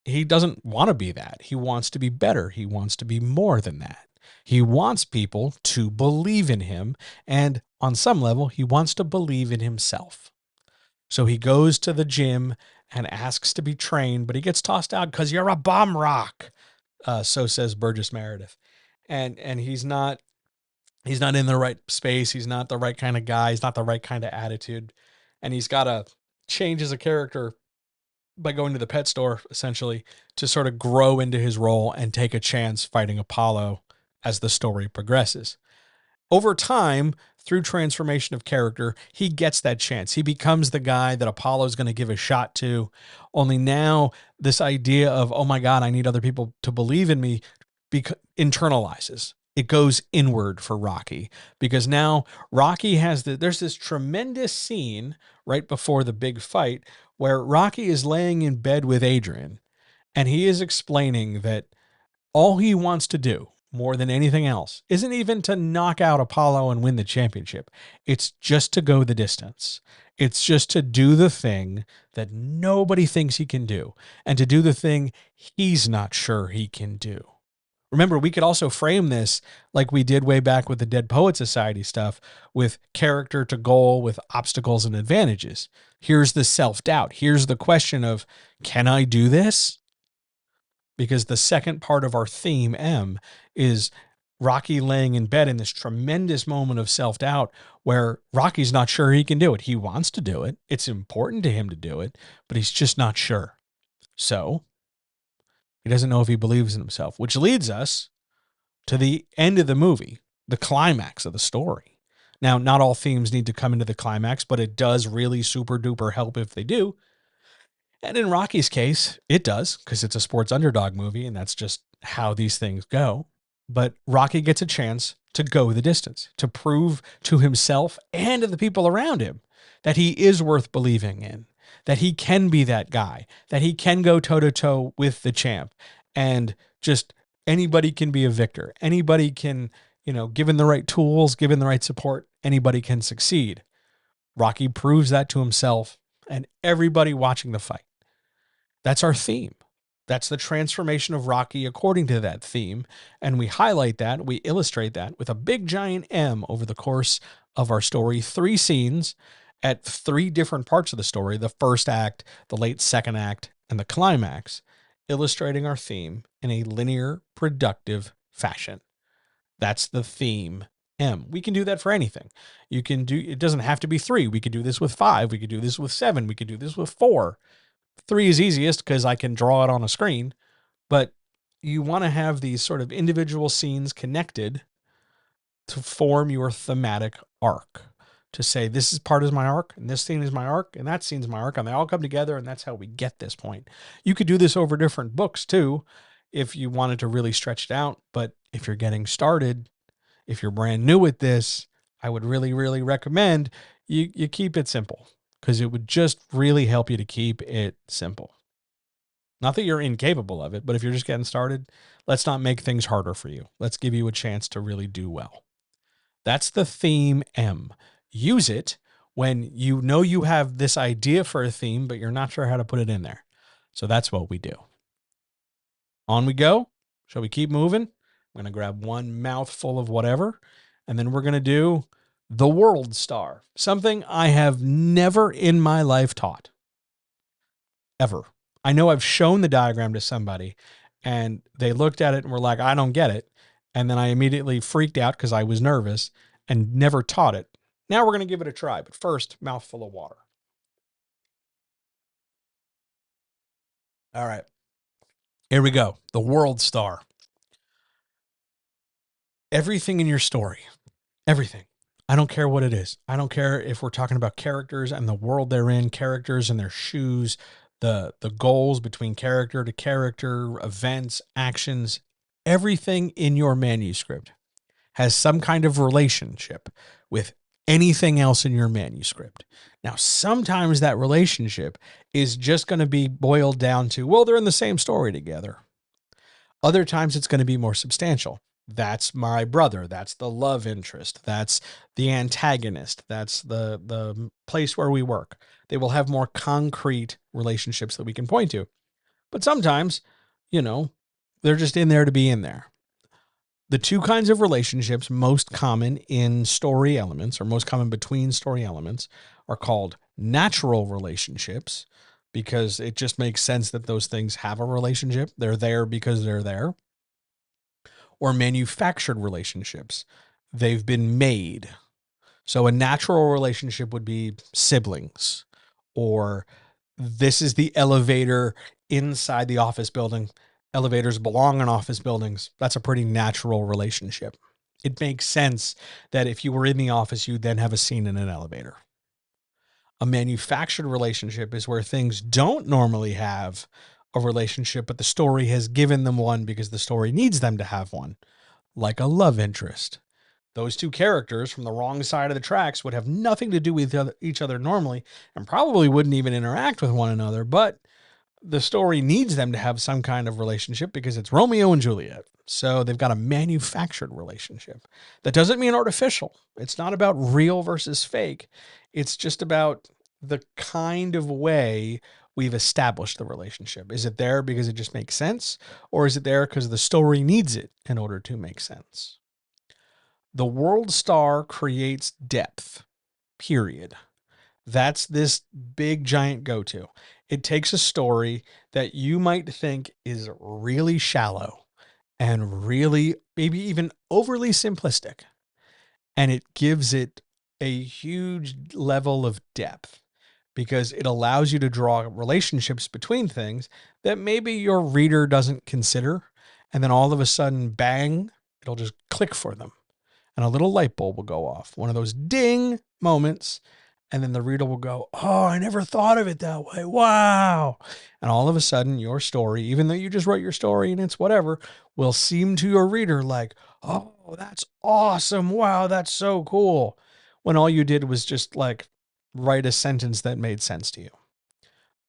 he doesn't want to be that. He wants to be better. He wants to be more than that. He wants people to believe in him. And on some level, he wants to believe in himself. So he goes to the gym and asks to be trained, but he gets tossed out because you're a bum rock. So says Burgess Meredith. And he's not in the right space. He's not the right kind of guy. He's not the right kind of attitude. And he's got to change as a character by going to the pet store, essentially, to sort of grow into his role and take a chance fighting Apollo as the story progresses. Over time, through transformation of character, he gets that chance. He becomes the guy that Apollo's going to give a shot to. Only now, this idea of, oh my God, I need other people to believe in me, internalizes. It goes inward for Rocky because now Rocky there's this tremendous scene right before the big fight where Rocky is laying in bed with Adrian and he is explaining that all he wants to do more than anything else isn't even to knock out Apollo and win the championship. It's just to go the distance. It's just to do the thing that nobody thinks he can do and to do the thing he's not sure he can do. Remember, we could also frame this like we did way back with the Dead Poet Society stuff with character to goal, with obstacles and advantages. Here's the self-doubt. Here's the question of, can I do this? Because the second part of our theme, M, is Rocky laying in bed in this tremendous moment of self-doubt where Rocky's not sure he can do it. He wants to do it. It's important to him to do it, but he's just not sure. So he doesn't know if he believes in himself, which leads us to the end of the movie, the climax of the story. Now, not all themes need to come into the climax, but it does really super duper help if they do. And in Rocky's case, it does because it's a sports underdog movie and that's just how these things go. But Rocky gets a chance to go the distance, to prove to himself and to the people around him that he is worth believing in, that he can be that guy, that he can go toe to toe with the champ. And just anybody can be a victor. Anybody can, given the right tools, given the right support, anybody can succeed. Rocky proves that to himself and everybody watching the fight. That's our theme. That's the transformation of Rocky according to that theme. And we highlight that, we illustrate that with a big giant M over the course of our story. 3 scenes at 3 different parts of the story: the first act, the late second act, and the climax, illustrating our theme in a linear, productive fashion. That's the theme M. We can do that for anything. You can do, it doesn't have to be 3. We could do this with 5. We could do this with 7. We could do this with 4. 3 is easiest because I can draw it on a screen, but you want to have these sort of individual scenes connected to form your thematic arc. To say, this is part of my arc, and this scene is my arc, and that scene's my arc, and they all come together, and that's how we get this point. You could do this over different books too, if you wanted to really stretch it out. But if you're getting started, if you're brand new at this, I would really, really recommend you keep it simple, because it would just really help you to keep it simple. Not that you're incapable of it, but if you're just getting started, let's not make things harder for you. Let's give you a chance to really do well. That's the theme M. Use it when you know you have this idea for a theme, but you're not sure how to put it in there. So that's what we do. On we go. Shall we keep moving? I'm going to grab one mouthful of whatever, and then we're going to do the world star, something I have never in my life taught. Ever. I know I've shown the diagram to somebody and they looked at it and were like, I don't get it. And then I immediately freaked out because I was nervous and never taught it. Now we're going to give it a try, but first, mouthful of water. All right. Here we go. The world star. Everything in your story, everything. I don't care what it is. I don't care if we're talking about characters and the world they're in, characters and their shoes, the goals between character to character, events, actions. Everything in your manuscript has some kind of relationship with anything else in your manuscript. Now, sometimes that relationship is just going to be boiled down to, well, they're in the same story together. Other times it's going to be more substantial. That's my brother. That's the love interest. That's the antagonist. That's the place where we work. They will have more concrete relationships that we can point to. But sometimes, they're just in there to be in there. The 2 kinds of relationships most common in story elements, or most common between story elements, are called natural relationships, because it just makes sense that those things have a relationship. They're there because they're there. Or manufactured relationships. They've been made. So a natural relationship would be siblings, or this is the elevator inside the office building. Elevators belong in office buildings. That's a pretty natural relationship. It makes sense that if you were in the office, you'd then have a scene in an elevator. A manufactured relationship is where things don't normally have a relationship, but the story has given them one because the story needs them to have one, like a love interest. Those 2 characters from the wrong side of the tracks would have nothing to do with each other normally, and probably wouldn't even interact with one another, but the story needs them to have some kind of relationship because it's Romeo and Juliet. So they've got a manufactured relationship. That doesn't mean artificial. It's not about real versus fake. It's just about the kind of way we've established the relationship. Is it there because it just makes sense? Or is it there because the story needs it in order to make sense? The world star creates depth, period. That's this big giant go-to. It takes a story that you might think is really shallow and really maybe even overly simplistic, and it gives it a huge level of depth because it allows you to draw relationships between things that maybe your reader doesn't consider. And then all of a sudden, bang, it'll just click for them. And a little light bulb will go off. One of those ding moments. And then the reader will go, oh, I never thought of it that way. Wow. And all of a sudden, your story, even though you just wrote your story and it's whatever, will seem to your reader like, oh, that's awesome. Wow, that's so cool. When all you did was just like write a sentence that made sense to you.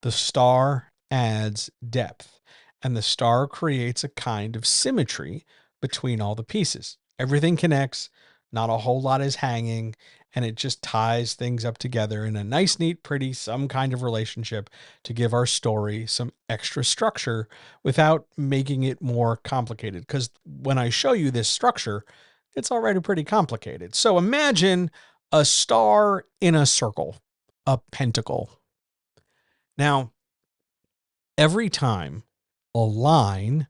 The star adds depth, and the star creates a kind of symmetry between all the pieces. Everything connects. Not a whole lot is hanging, and it just ties things up together in a nice, neat, pretty, some kind of relationship to give our story some extra structure without making it more complicated. Because when I show you this structure, it's already pretty complicated. So imagine a star in a circle, a pentacle. Now, every time a line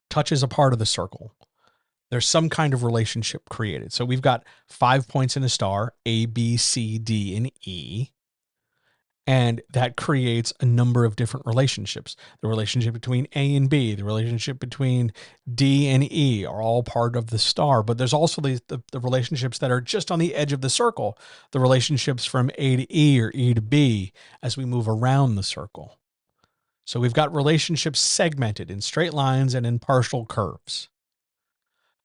touches a part of the circle, there's some kind of relationship created. So we've got 5 points in a star, A, B, C, D, and E. And that creates a number of different relationships. The relationship between A and B, the relationship between D and E are all part of the star. But there's also the relationships that are just on the edge of the circle, the relationships from A to E or E to B as we move around the circle. So we've got relationships segmented in straight lines and in partial curves.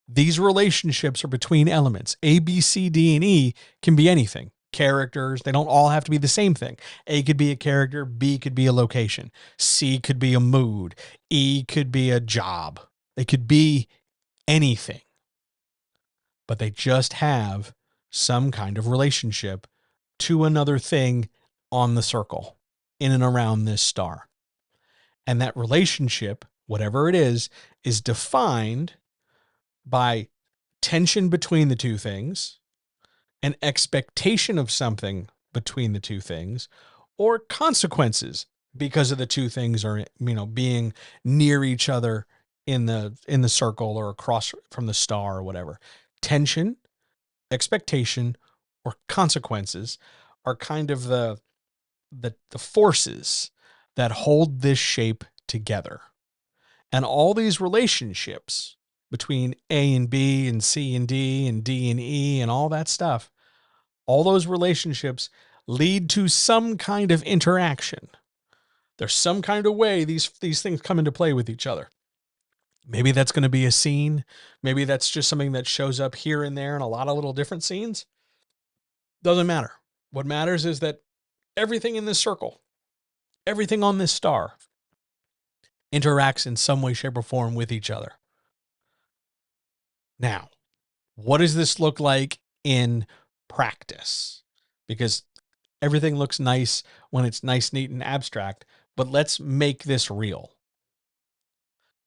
These relationships are between elements. A, B, C, D, and E can be anything. Characters, they don't all have to be the same thing. A could be a character, B could be a location, C could be a mood, E could be a job. They could be anything, but they just have some kind of relationship to another thing on the circle in and around this star. And that relationship, whatever it is defined by tension between the two things, an expectation of something between the two things, or consequences because of the two things are, being near each other in the circle or across from the star or whatever. Tension, expectation, or consequences are kind of the forces that hold this shape together. And all these relationships between A and B and C and D and D and E and all that stuff, all those relationships lead to some kind of interaction. There's some kind of way these things come into play with each other. Maybe that's going to be a scene. Maybe that's just something that shows up here and there in a lot of little different scenes. Doesn't matter. What matters is that everything in this circle, everything on this star interacts in some way, shape, or form with each other. Now, what does this look like in practice? Because everything looks nice when it's nice, neat, and abstract, but let's make this real.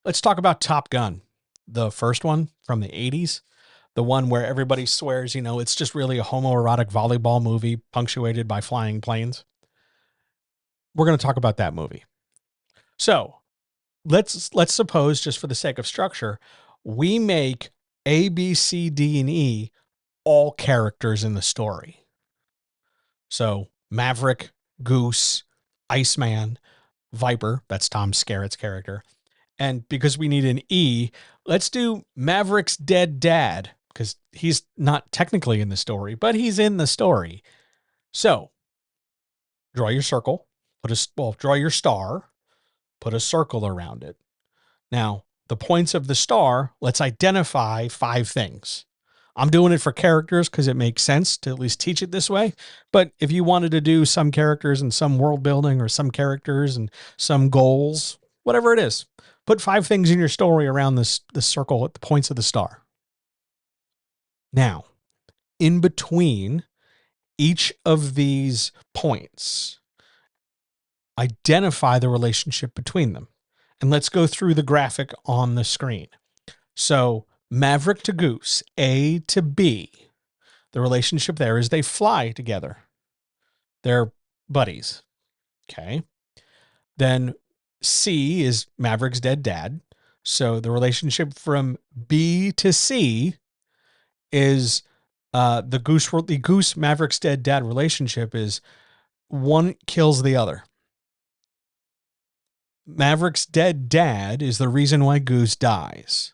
Let's talk about Top Gun, the first one from the 80s, the one where everybody swears, it's just really a homoerotic volleyball movie punctuated by flying planes. We're going to talk about that movie. So let's suppose, just for the sake of structure, we make A, B, C, D, and E all characters in the story. So Maverick, Goose, Iceman, Viper, that's Tom Skerritt's character. And because we need an E, let's do Maverick's dead dad, because he's not technically in the story, but he's in the story. So draw your circle, draw your star, put a circle around it. Now, the points of the star, let's identify 5 things. I'm doing it for characters because it makes sense to at least teach it this way. But if you wanted to do some characters and some world building or some characters and some goals, whatever it is, put 5 things in your story around this circle at the points of the star. Now, in between each of these points, identify the relationship between them. And let's go through the graphic on the screen. So Maverick to Goose, A to B. The relationship there is they fly together. They're buddies. Okay. Then C is Maverick's dead dad. So the relationship from B to C is the Goose Maverick's dead dad relationship is one kills the other. Maverick's dead dad is the reason why Goose dies,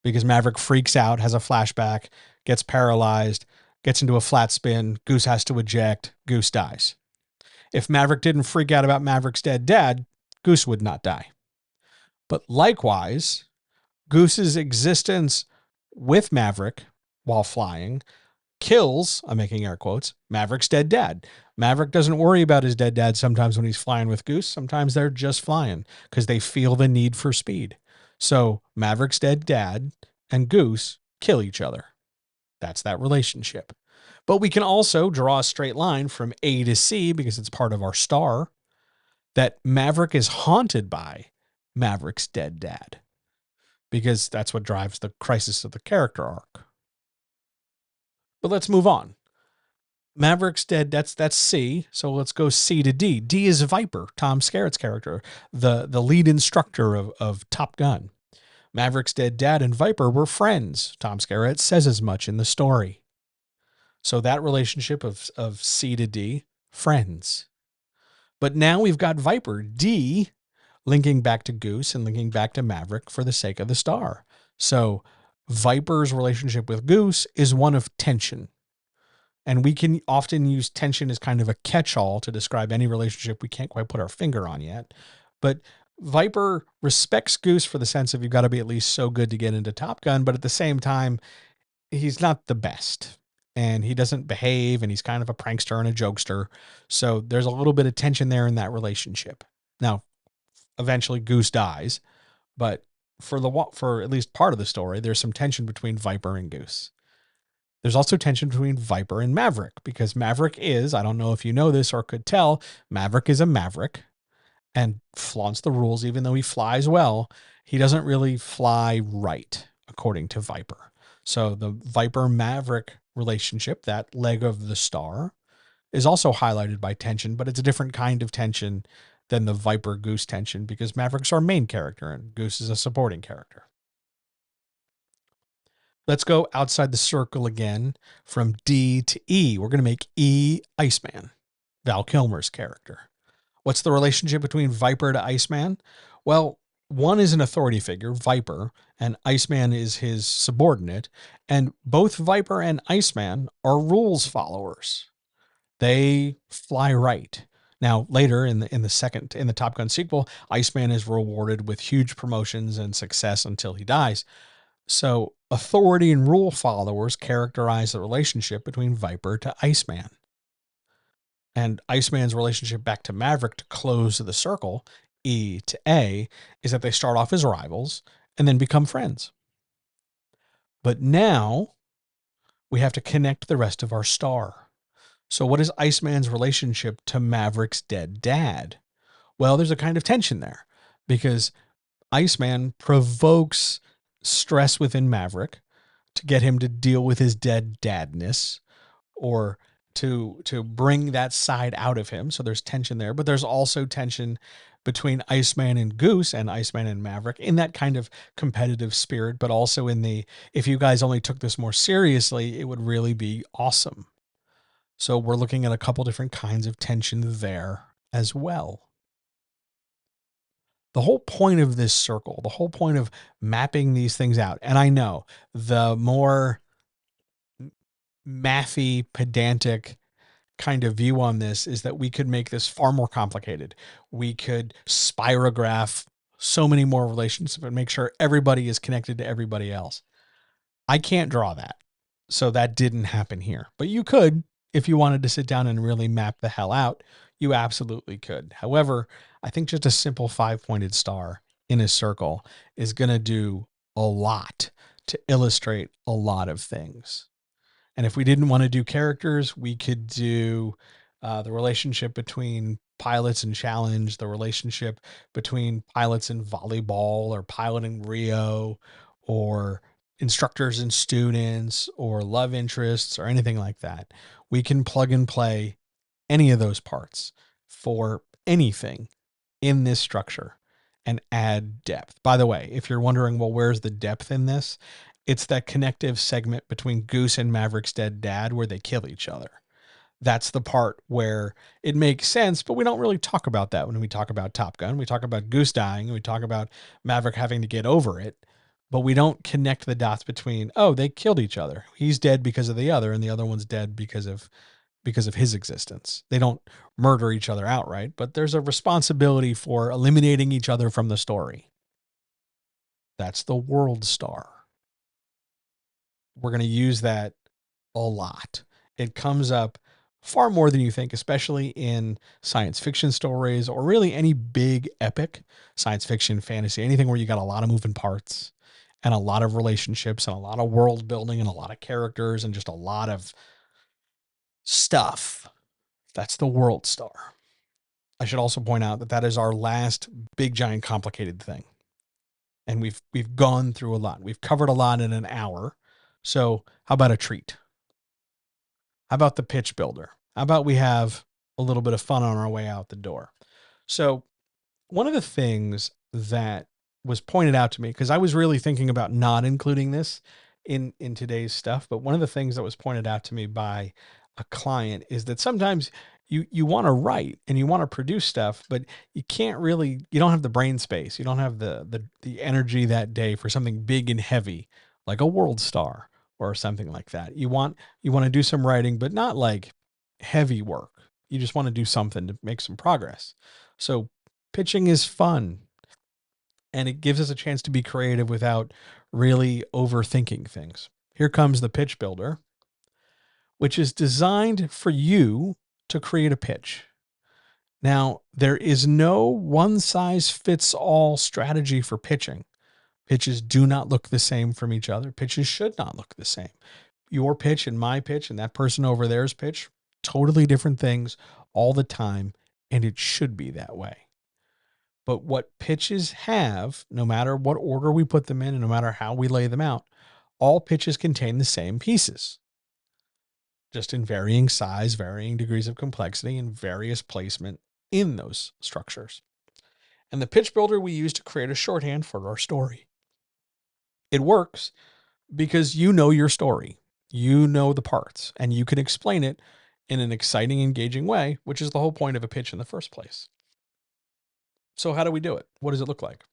because Maverick freaks out, has a flashback, gets paralyzed, gets into a flat spin. Goose has to eject. Goose dies. If Maverick didn't freak out about Maverick's dead dad, Goose would not die. But likewise, Goose's existence with Maverick while flying kills, I'm making air quotes, Maverick's dead dad. Maverick doesn't worry about his dead dad sometimes when he's flying with Goose. Sometimes they're just flying because they feel the need for speed. So Maverick's dead dad and Goose kill each other. That's that relationship. But we can also draw a straight line from A to C, because it's part of our star, that Maverick is haunted by Maverick's dead dad, because that's what drives the crisis of the character arc. But let's move on. Maverick's dead. That's C. So let's go C to D. D is Viper, Tom Skerritt's character, the lead instructor of Top Gun. Maverick's dead dad and Viper were friends. Tom Skerritt says as much in the story. So that relationship of C to D, friends. But now we've got Viper, D, linking back to Goose and linking back to Maverick for the sake of the star. So Viper's relationship with Goose is one of tension. And we can often use tension as kind of a catch-all to describe any relationship we can't quite put our finger on yet. But Viper respects Goose for the sense of, you've got to be at least so good to get into Top Gun, but at the same time, he's not the best. And he doesn't behave, and he's kind of a prankster and a jokester. So there's a little bit of tension there in that relationship. Now, eventually Goose dies, but for at least part of the story, there's some tension between Viper and Goose. There's also tension between Viper and Maverick, because Maverick is, I don't know if you know this or could tell, Maverick is a maverick and flaunts the rules. Even though he flies well, he doesn't really fly right, according to Viper. So the Viper-Maverick relationship, that leg of the star, is also highlighted by tension, but it's a different kind of tension than the Viper-Goose tension, because Maverick's our main character and Goose is a supporting character. Let's go outside the circle again from D to E. We're going to make E Iceman, Val Kilmer's character. What's the relationship between Viper to Iceman? Well, one is an authority figure, Viper, and Iceman is his subordinate. And both Viper and Iceman are rules followers. They fly right. Now, later in the Top Gun sequel, Iceman is rewarded with huge promotions and success until he dies. So authority and rule followers characterize the relationship between Viper to Iceman. And Iceman's relationship back to Maverick, to close the circle, E to A, is that they start off as rivals and then become friends. But now we have to connect the rest of our star. So what is Iceman's relationship to Maverick's dead dad? Well, there's a kind of tension there, because Iceman provokes stress within Maverick to get him to deal with his dead dadness, or to bring that side out of him. So there's tension there, but there's also tension between Iceman and Goose and Iceman and Maverick in that kind of competitive spirit, but also in the, if you guys only took this more seriously, it would really be awesome. So we're looking at a couple different kinds of tension there as well. The whole point of this circle, the whole point of mapping these things out, and I know the more mathy, pedantic kind of view on this is that we could make this far more complicated. We could spirograph so many more relationships and make sure everybody is connected to everybody else. I can't draw that. So that didn't happen here. But you could, if you wanted to sit down and really map the hell out, you absolutely could. However, I think just a simple 5-pointed star in a circle is going to do a lot to illustrate a lot of things. And if we didn't want to do characters, we could do the relationship between pilots and challenge, the relationship between pilots and volleyball, or pilot and Rio, or instructors and students, or love interests, or anything like that. We can plug and play any of those parts for anything in this structure and add depth. By the way, if you're wondering, well, where's the depth in this? It's that connective segment between Goose and Maverick's dead dad where they kill each other. That's the part where it makes sense, but we don't really talk about that when we talk about Top Gun. We talk about Goose dying, and we talk about Maverick having to get over it, but we don't connect the dots between, oh, they killed each other. He's dead because of the other, and the other one's dead because of his existence. They don't murder each other outright, but there's a responsibility for eliminating each other from the story. That's the world star. We're going to use that a lot. It comes up far more than you think, especially in science fiction stories, or really any big epic, science fiction, fantasy, anything where you got a lot of moving parts and a lot of relationships and a lot of world building and a lot of characters and just a lot of stuff. That's the world star. I should also point out that that is our last big, giant, complicated thing. And we've gone through a lot. We've covered a lot in an hour. So how about a treat? How about the pitch builder? How about we have a little bit of fun on our way out the door? So one of the things that was pointed out to me, because I was really thinking about not including this in today's stuff, but one of the things that was pointed out to me by a client is that sometimes you want to write and you want to produce stuff, but you don't have the brain space. You don't have the energy that day for something big and heavy like a world star or something like that. You want to do some writing, but not like heavy work. You just want to do something to make some progress. So pitching is fun and it gives us a chance to be creative without really overthinking things. Here comes the pitch builder, which is designed for you to create a pitch. Now, there is no one size fits all strategy for pitching. Pitches do not look the same from each other. Pitches should not look the same. Your pitch and my pitch and that person over there's pitch, totally different things all the time, and it should be that way. But what pitches have, no matter what order we put them in and no matter how we lay them out, all pitches contain the same pieces, just in varying size, varying degrees of complexity, and various placement in those structures. And the pitch builder we use to create a shorthand for our story. It works because you know your story, you know the parts, and you can explain it in an exciting, engaging way, which is the whole point of a pitch in the first place. So how do we do it? What does it look like?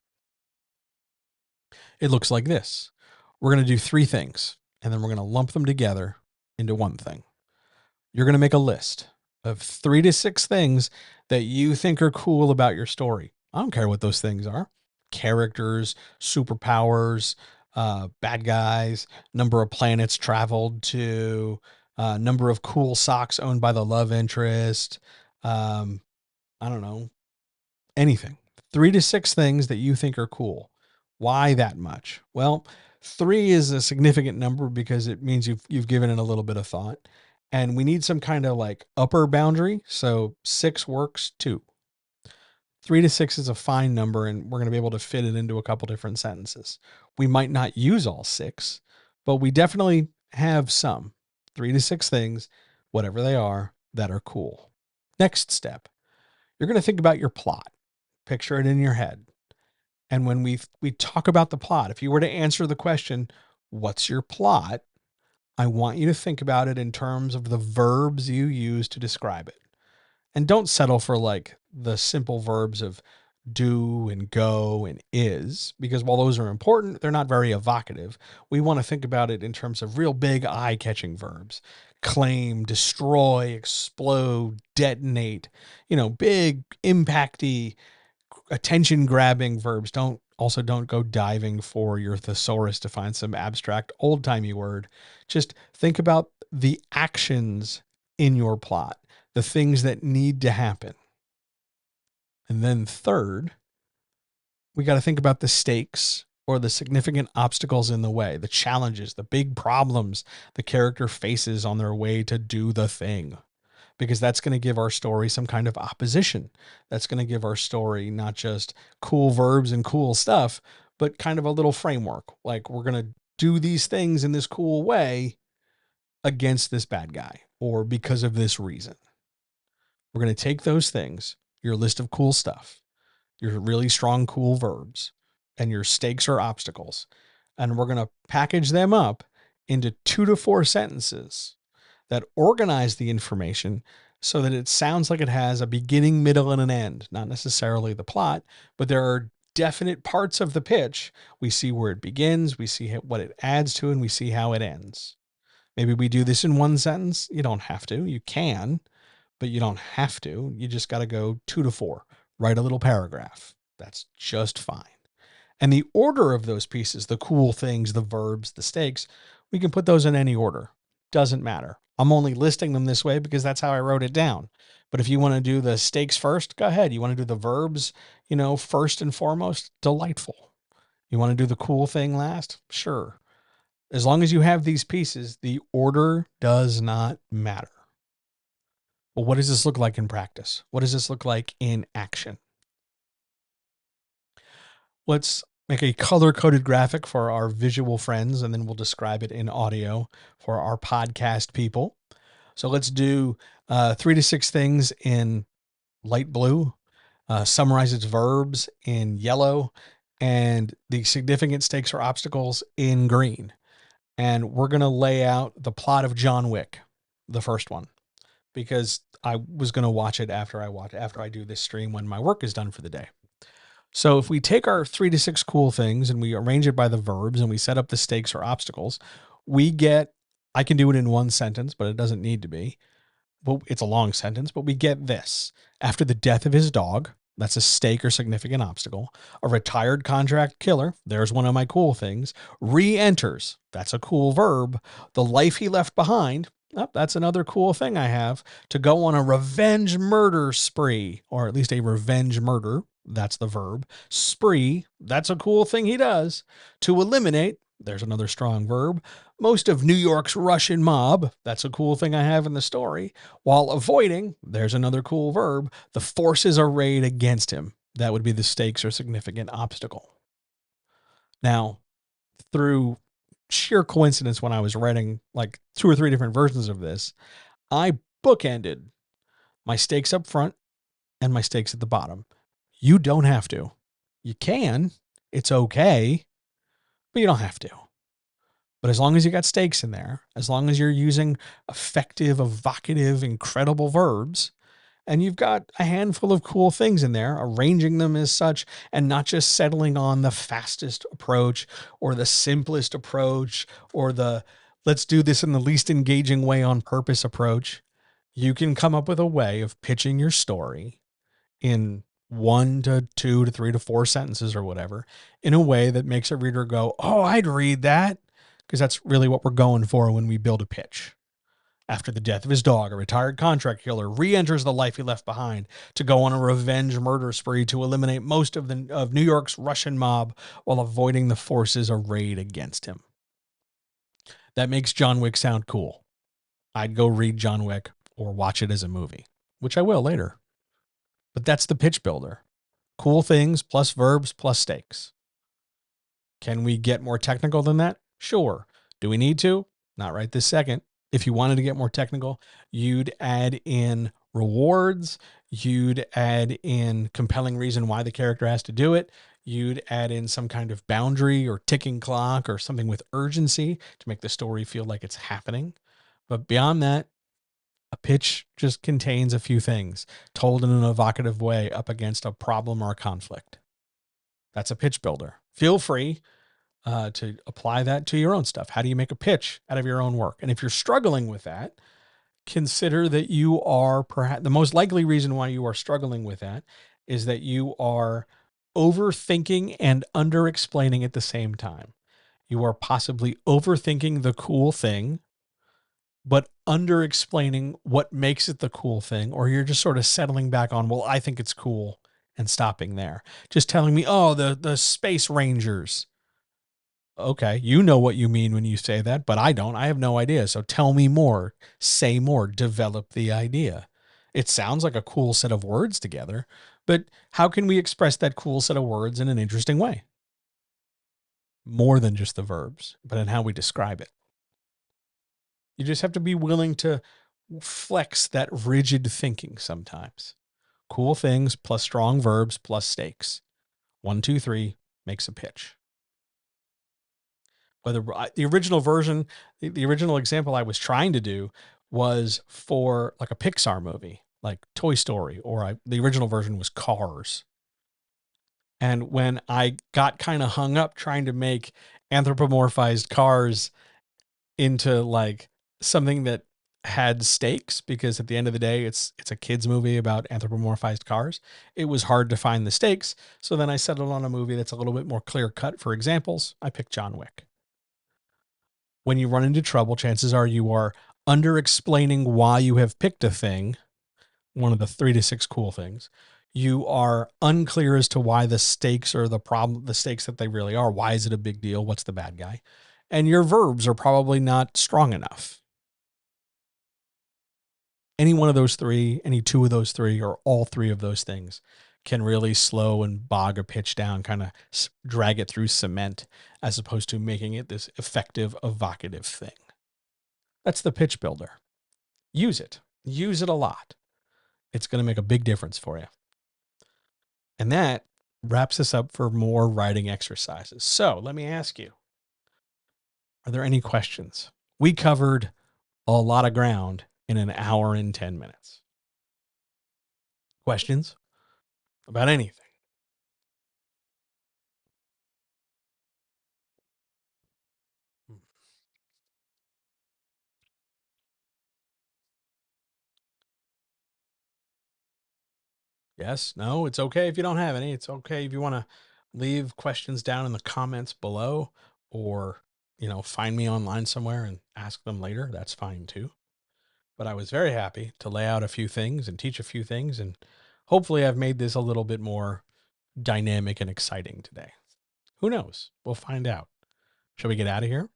It looks like this. We're going to do 3 things, and then we're going to lump them together into one thing. You're going to make a list of 3 to 6 things that you think are cool about your story. I don't care what those things are. Characters, superpowers, bad guys, number of planets traveled to, number of cool socks owned by the love interest. I don't know, anything. 3 to 6 things that you think are cool. Why that much? Well, 3 is a significant number because it means you've given it a little bit of thought. And we need some kind of like upper boundary. So 6 works too. 3 to 6 is a fine number, and we're going to be able to fit it into a couple different sentences. We might not use all 6, but we definitely have some 3 to 6 things, whatever they are, that are cool. Next step, you're going to think about your plot. Picture it in your head. And when we talk about the plot, if you were to answer the question, what's your plot? I want you to think about it in terms of the verbs you use to describe it. And don't settle for like the simple verbs of do and go and is, because while those are important, they're not very evocative. We want to think about it in terms of real big eye-catching verbs. Claim, destroy, explode, detonate, big impacty, attention grabbing verbs. Don't go diving for your thesaurus to find some abstract old timey word. Just think about the actions in your plot, the things that need to happen. And then third, we got to think about the stakes or the significant obstacles in the way, the challenges, the big problems the character faces on their way to do the thing. Because that's going to give our story some kind of opposition. That's going to give our story not just cool verbs and cool stuff, but kind of a little framework. Like, we're going to do these things in this cool way against this bad guy or because of this reason. We're going to take those things, your list of cool stuff, your really strong, cool verbs, and your stakes or obstacles, and we're going to package them up into 2 to 4 sentences that organize the information so that it sounds like it has a beginning, middle, and an end. Not necessarily the plot, but there are definite parts of the pitch. We see where it begins, we see what it adds to, and we see how it ends. Maybe we do this in 1 sentence. You don't have to. You can, but you don't have to. You just got to go 2 to 4. Write a little paragraph. That's just fine. And the order of those pieces, the cool things, the verbs, the stakes, we can put those in any order. Doesn't matter. I'm only listing them this way because that's how I wrote it down. But if you want to do the stakes first, go ahead. You want to do the verbs, first and foremost, delightful. You want to do the cool thing last? Sure. As long as you have these pieces, the order does not matter. Well, what does this look like in practice? What does this look like in action? Let's make a color-coded graphic for our visual friends, and then we'll describe it in audio for our podcast people. So let's do 3 to 6 things in light blue, summarize its verbs in yellow, and the significant stakes or obstacles in green. And we're going to lay out the plot of John Wick, the first one, because I was going to watch it after I do this stream when my work is done for the day. So if we take our 3 to 6 cool things and we arrange it by the verbs and we set up the stakes or obstacles, we get, I can do it in one sentence, but it doesn't need to be. Well, it's a long sentence, but we get this. After the death of his dog, that's a stake or significant obstacle. A retired contract killer, there's one of my cool things, re-enters, that's a cool verb. The life he left behind, oh, that's another cool thing I have, to go on a revenge murder spree, or at least a revenge murder, that's the verb. Spree, that's a cool thing he does. To eliminate, there's another strong verb. Most of New York's Russian mob, that's a cool thing I have in the story, while avoiding, there's another cool verb, the forces arrayed against him. That would be the stakes or significant obstacle. Now, through sheer coincidence, when I was writing like 2 or 3 different versions of this, I bookended my stakes up front and my stakes at the bottom. You don't have to. You can. It's okay, but you don't have to. But as long as you got stakes in there, as long as you're using effective, evocative, incredible verbs, and you've got a handful of cool things in there, arranging them as such, and not just settling on the fastest approach or the simplest approach or the let's do this in the least engaging way on purpose approach, you can come up with a way of pitching your story in 1 to 2 to 3 to 4 sentences or whatever in a way that makes a reader go, oh, I'd read that. Because that's really what we're going for when we build a pitch. After the death of his dog, a retired contract killer re-enters the life he left behind to go on a revenge murder spree to eliminate most of New York's Russian mob while avoiding the forces arrayed against him. That makes John Wick sound cool. I'd go read John Wick or watch it as a movie, which I will later. But that's the pitch builder. Cool things plus verbs plus stakes. Can we get more technical than that? Sure. Do we need to? Not right this second. If you wanted to get more technical, you'd add in rewards. You'd add in compelling reason why the character has to do it. You'd add in some kind of boundary or ticking clock or something with urgency to make the story feel like it's happening. But beyond that, a pitch just contains a few things told in an evocative way up against a problem or a conflict. That's a pitch builder. Feel free to apply that to your own stuff. How do you make a pitch out of your own work? And if you're struggling with that, consider that you are perhaps the most likely reason why you are struggling with that is that you are overthinking and under explaining at the same time. You are possibly overthinking the cool thing, but under explaining what makes it the cool thing, or you're just sort of settling back on, well, I think it's cool and stopping there. Just telling me, oh, the Space Rangers. Okay, you know what you mean when you say that, but I don't. I have no idea. So tell me more, say more, develop the idea. It sounds like a cool set of words together, but how can we express that cool set of words in an interesting way? More than just the verbs, but in how we describe it. You just have to be willing to flex that rigid thinking sometimes. Cool things plus strong verbs plus stakes. 1, 2, 3 makes a pitch. Whether the original version, the original example I was trying to do was for like a Pixar movie, like Toy Story, or the original version was Cars. And when I got kind of hung up trying to make anthropomorphized cars into like something that had stakes, because at the end of the day, it's a kid's movie about anthropomorphized cars. It was hard to find the stakes. So then I settled on a movie that's a little bit more clear cut for examples. I picked John Wick. When you run into trouble, chances are you are under explaining why you have picked a thing, one of the 3 to 6 cool things. You are unclear as to why the stakes are the problem, the stakes that they really are. Why is it a big deal? What's the bad guy? And your verbs are probably not strong enough. Any one of those three, any two of those three, or all three of those things can really slow and bog a pitch down, kind of drag it through cement, as opposed to making it this effective, evocative thing. That's the pitch builder. Use it. Use it a lot. It's going to make a big difference for you. And that wraps us up for more writing exercises. So let me ask you, are there any questions? We covered a lot of ground in an hour and 10 minutes. Questions about anything? Yes, no, it's okay if you don't have any. It's okay if you want to leave questions down in the comments below, or, find me online somewhere and ask them later. That's fine too. But I was very happy to lay out a few things and teach a few things. And hopefully I've made this a little bit more dynamic and exciting today. Who knows? We'll find out. Shall we get out of here?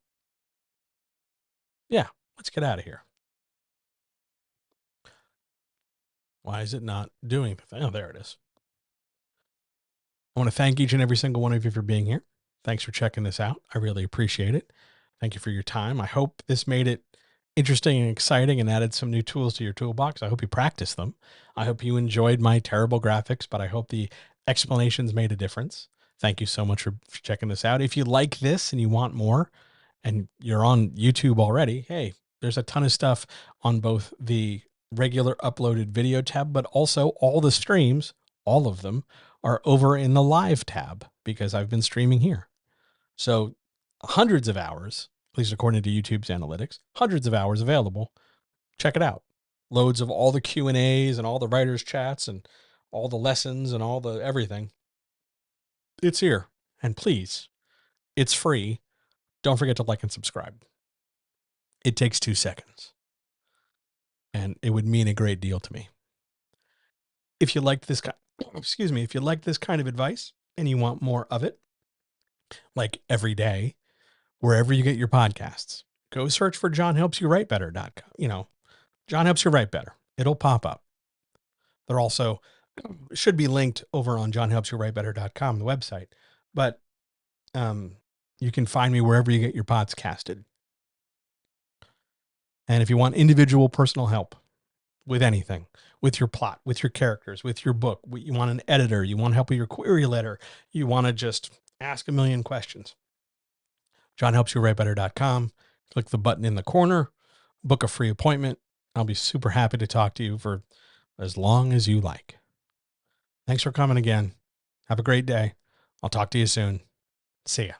Yeah, let's get out of here. Why is it not doing the thing? Oh, there it is. I want to thank each and every single one of you for being here. Thanks for checking this out. I really appreciate it. Thank you for your time. I hope this made it interesting and exciting and added some new tools to your toolbox. I hope you practice them. I hope you enjoyed my terrible graphics, but I hope the explanations made a difference. Thank you so much for checking this out. If you like this and you want more and you're on YouTube already, hey, there's a ton of stuff on both the regular uploaded video tab, but also all the streams, all of them, are over in the live tab because I've been streaming here. So hundreds of hours, at least according to YouTube's analytics, hundreds of hours available. Check it out. Loads of all the Q&As and all the writers chats and all the lessons and all the everything. It's here. And please, it's free. Don't forget to like and subscribe. It takes 2 seconds. And it would mean a great deal to me. If you like this if you like this kind of advice and you want more of it, like every day, wherever you get your podcasts, go search for johnhelpsyouwritebetter.com. John Helps You Write Better. It'll pop up. They're also should be linked over on johnhelpsyouwritebetter.com, the website. But you can find me wherever you get your pods casted. And if you want individual personal help with anything, with your plot, with your characters, with your book, you want an editor, you want help with your query letter, you want to just ask a million questions, johnhelpsyouwritebetter.com. Click the button in the corner, book a free appointment. I'll be super happy to talk to you for as long as you like. Thanks for coming again. Have a great day. I'll talk to you soon. See ya.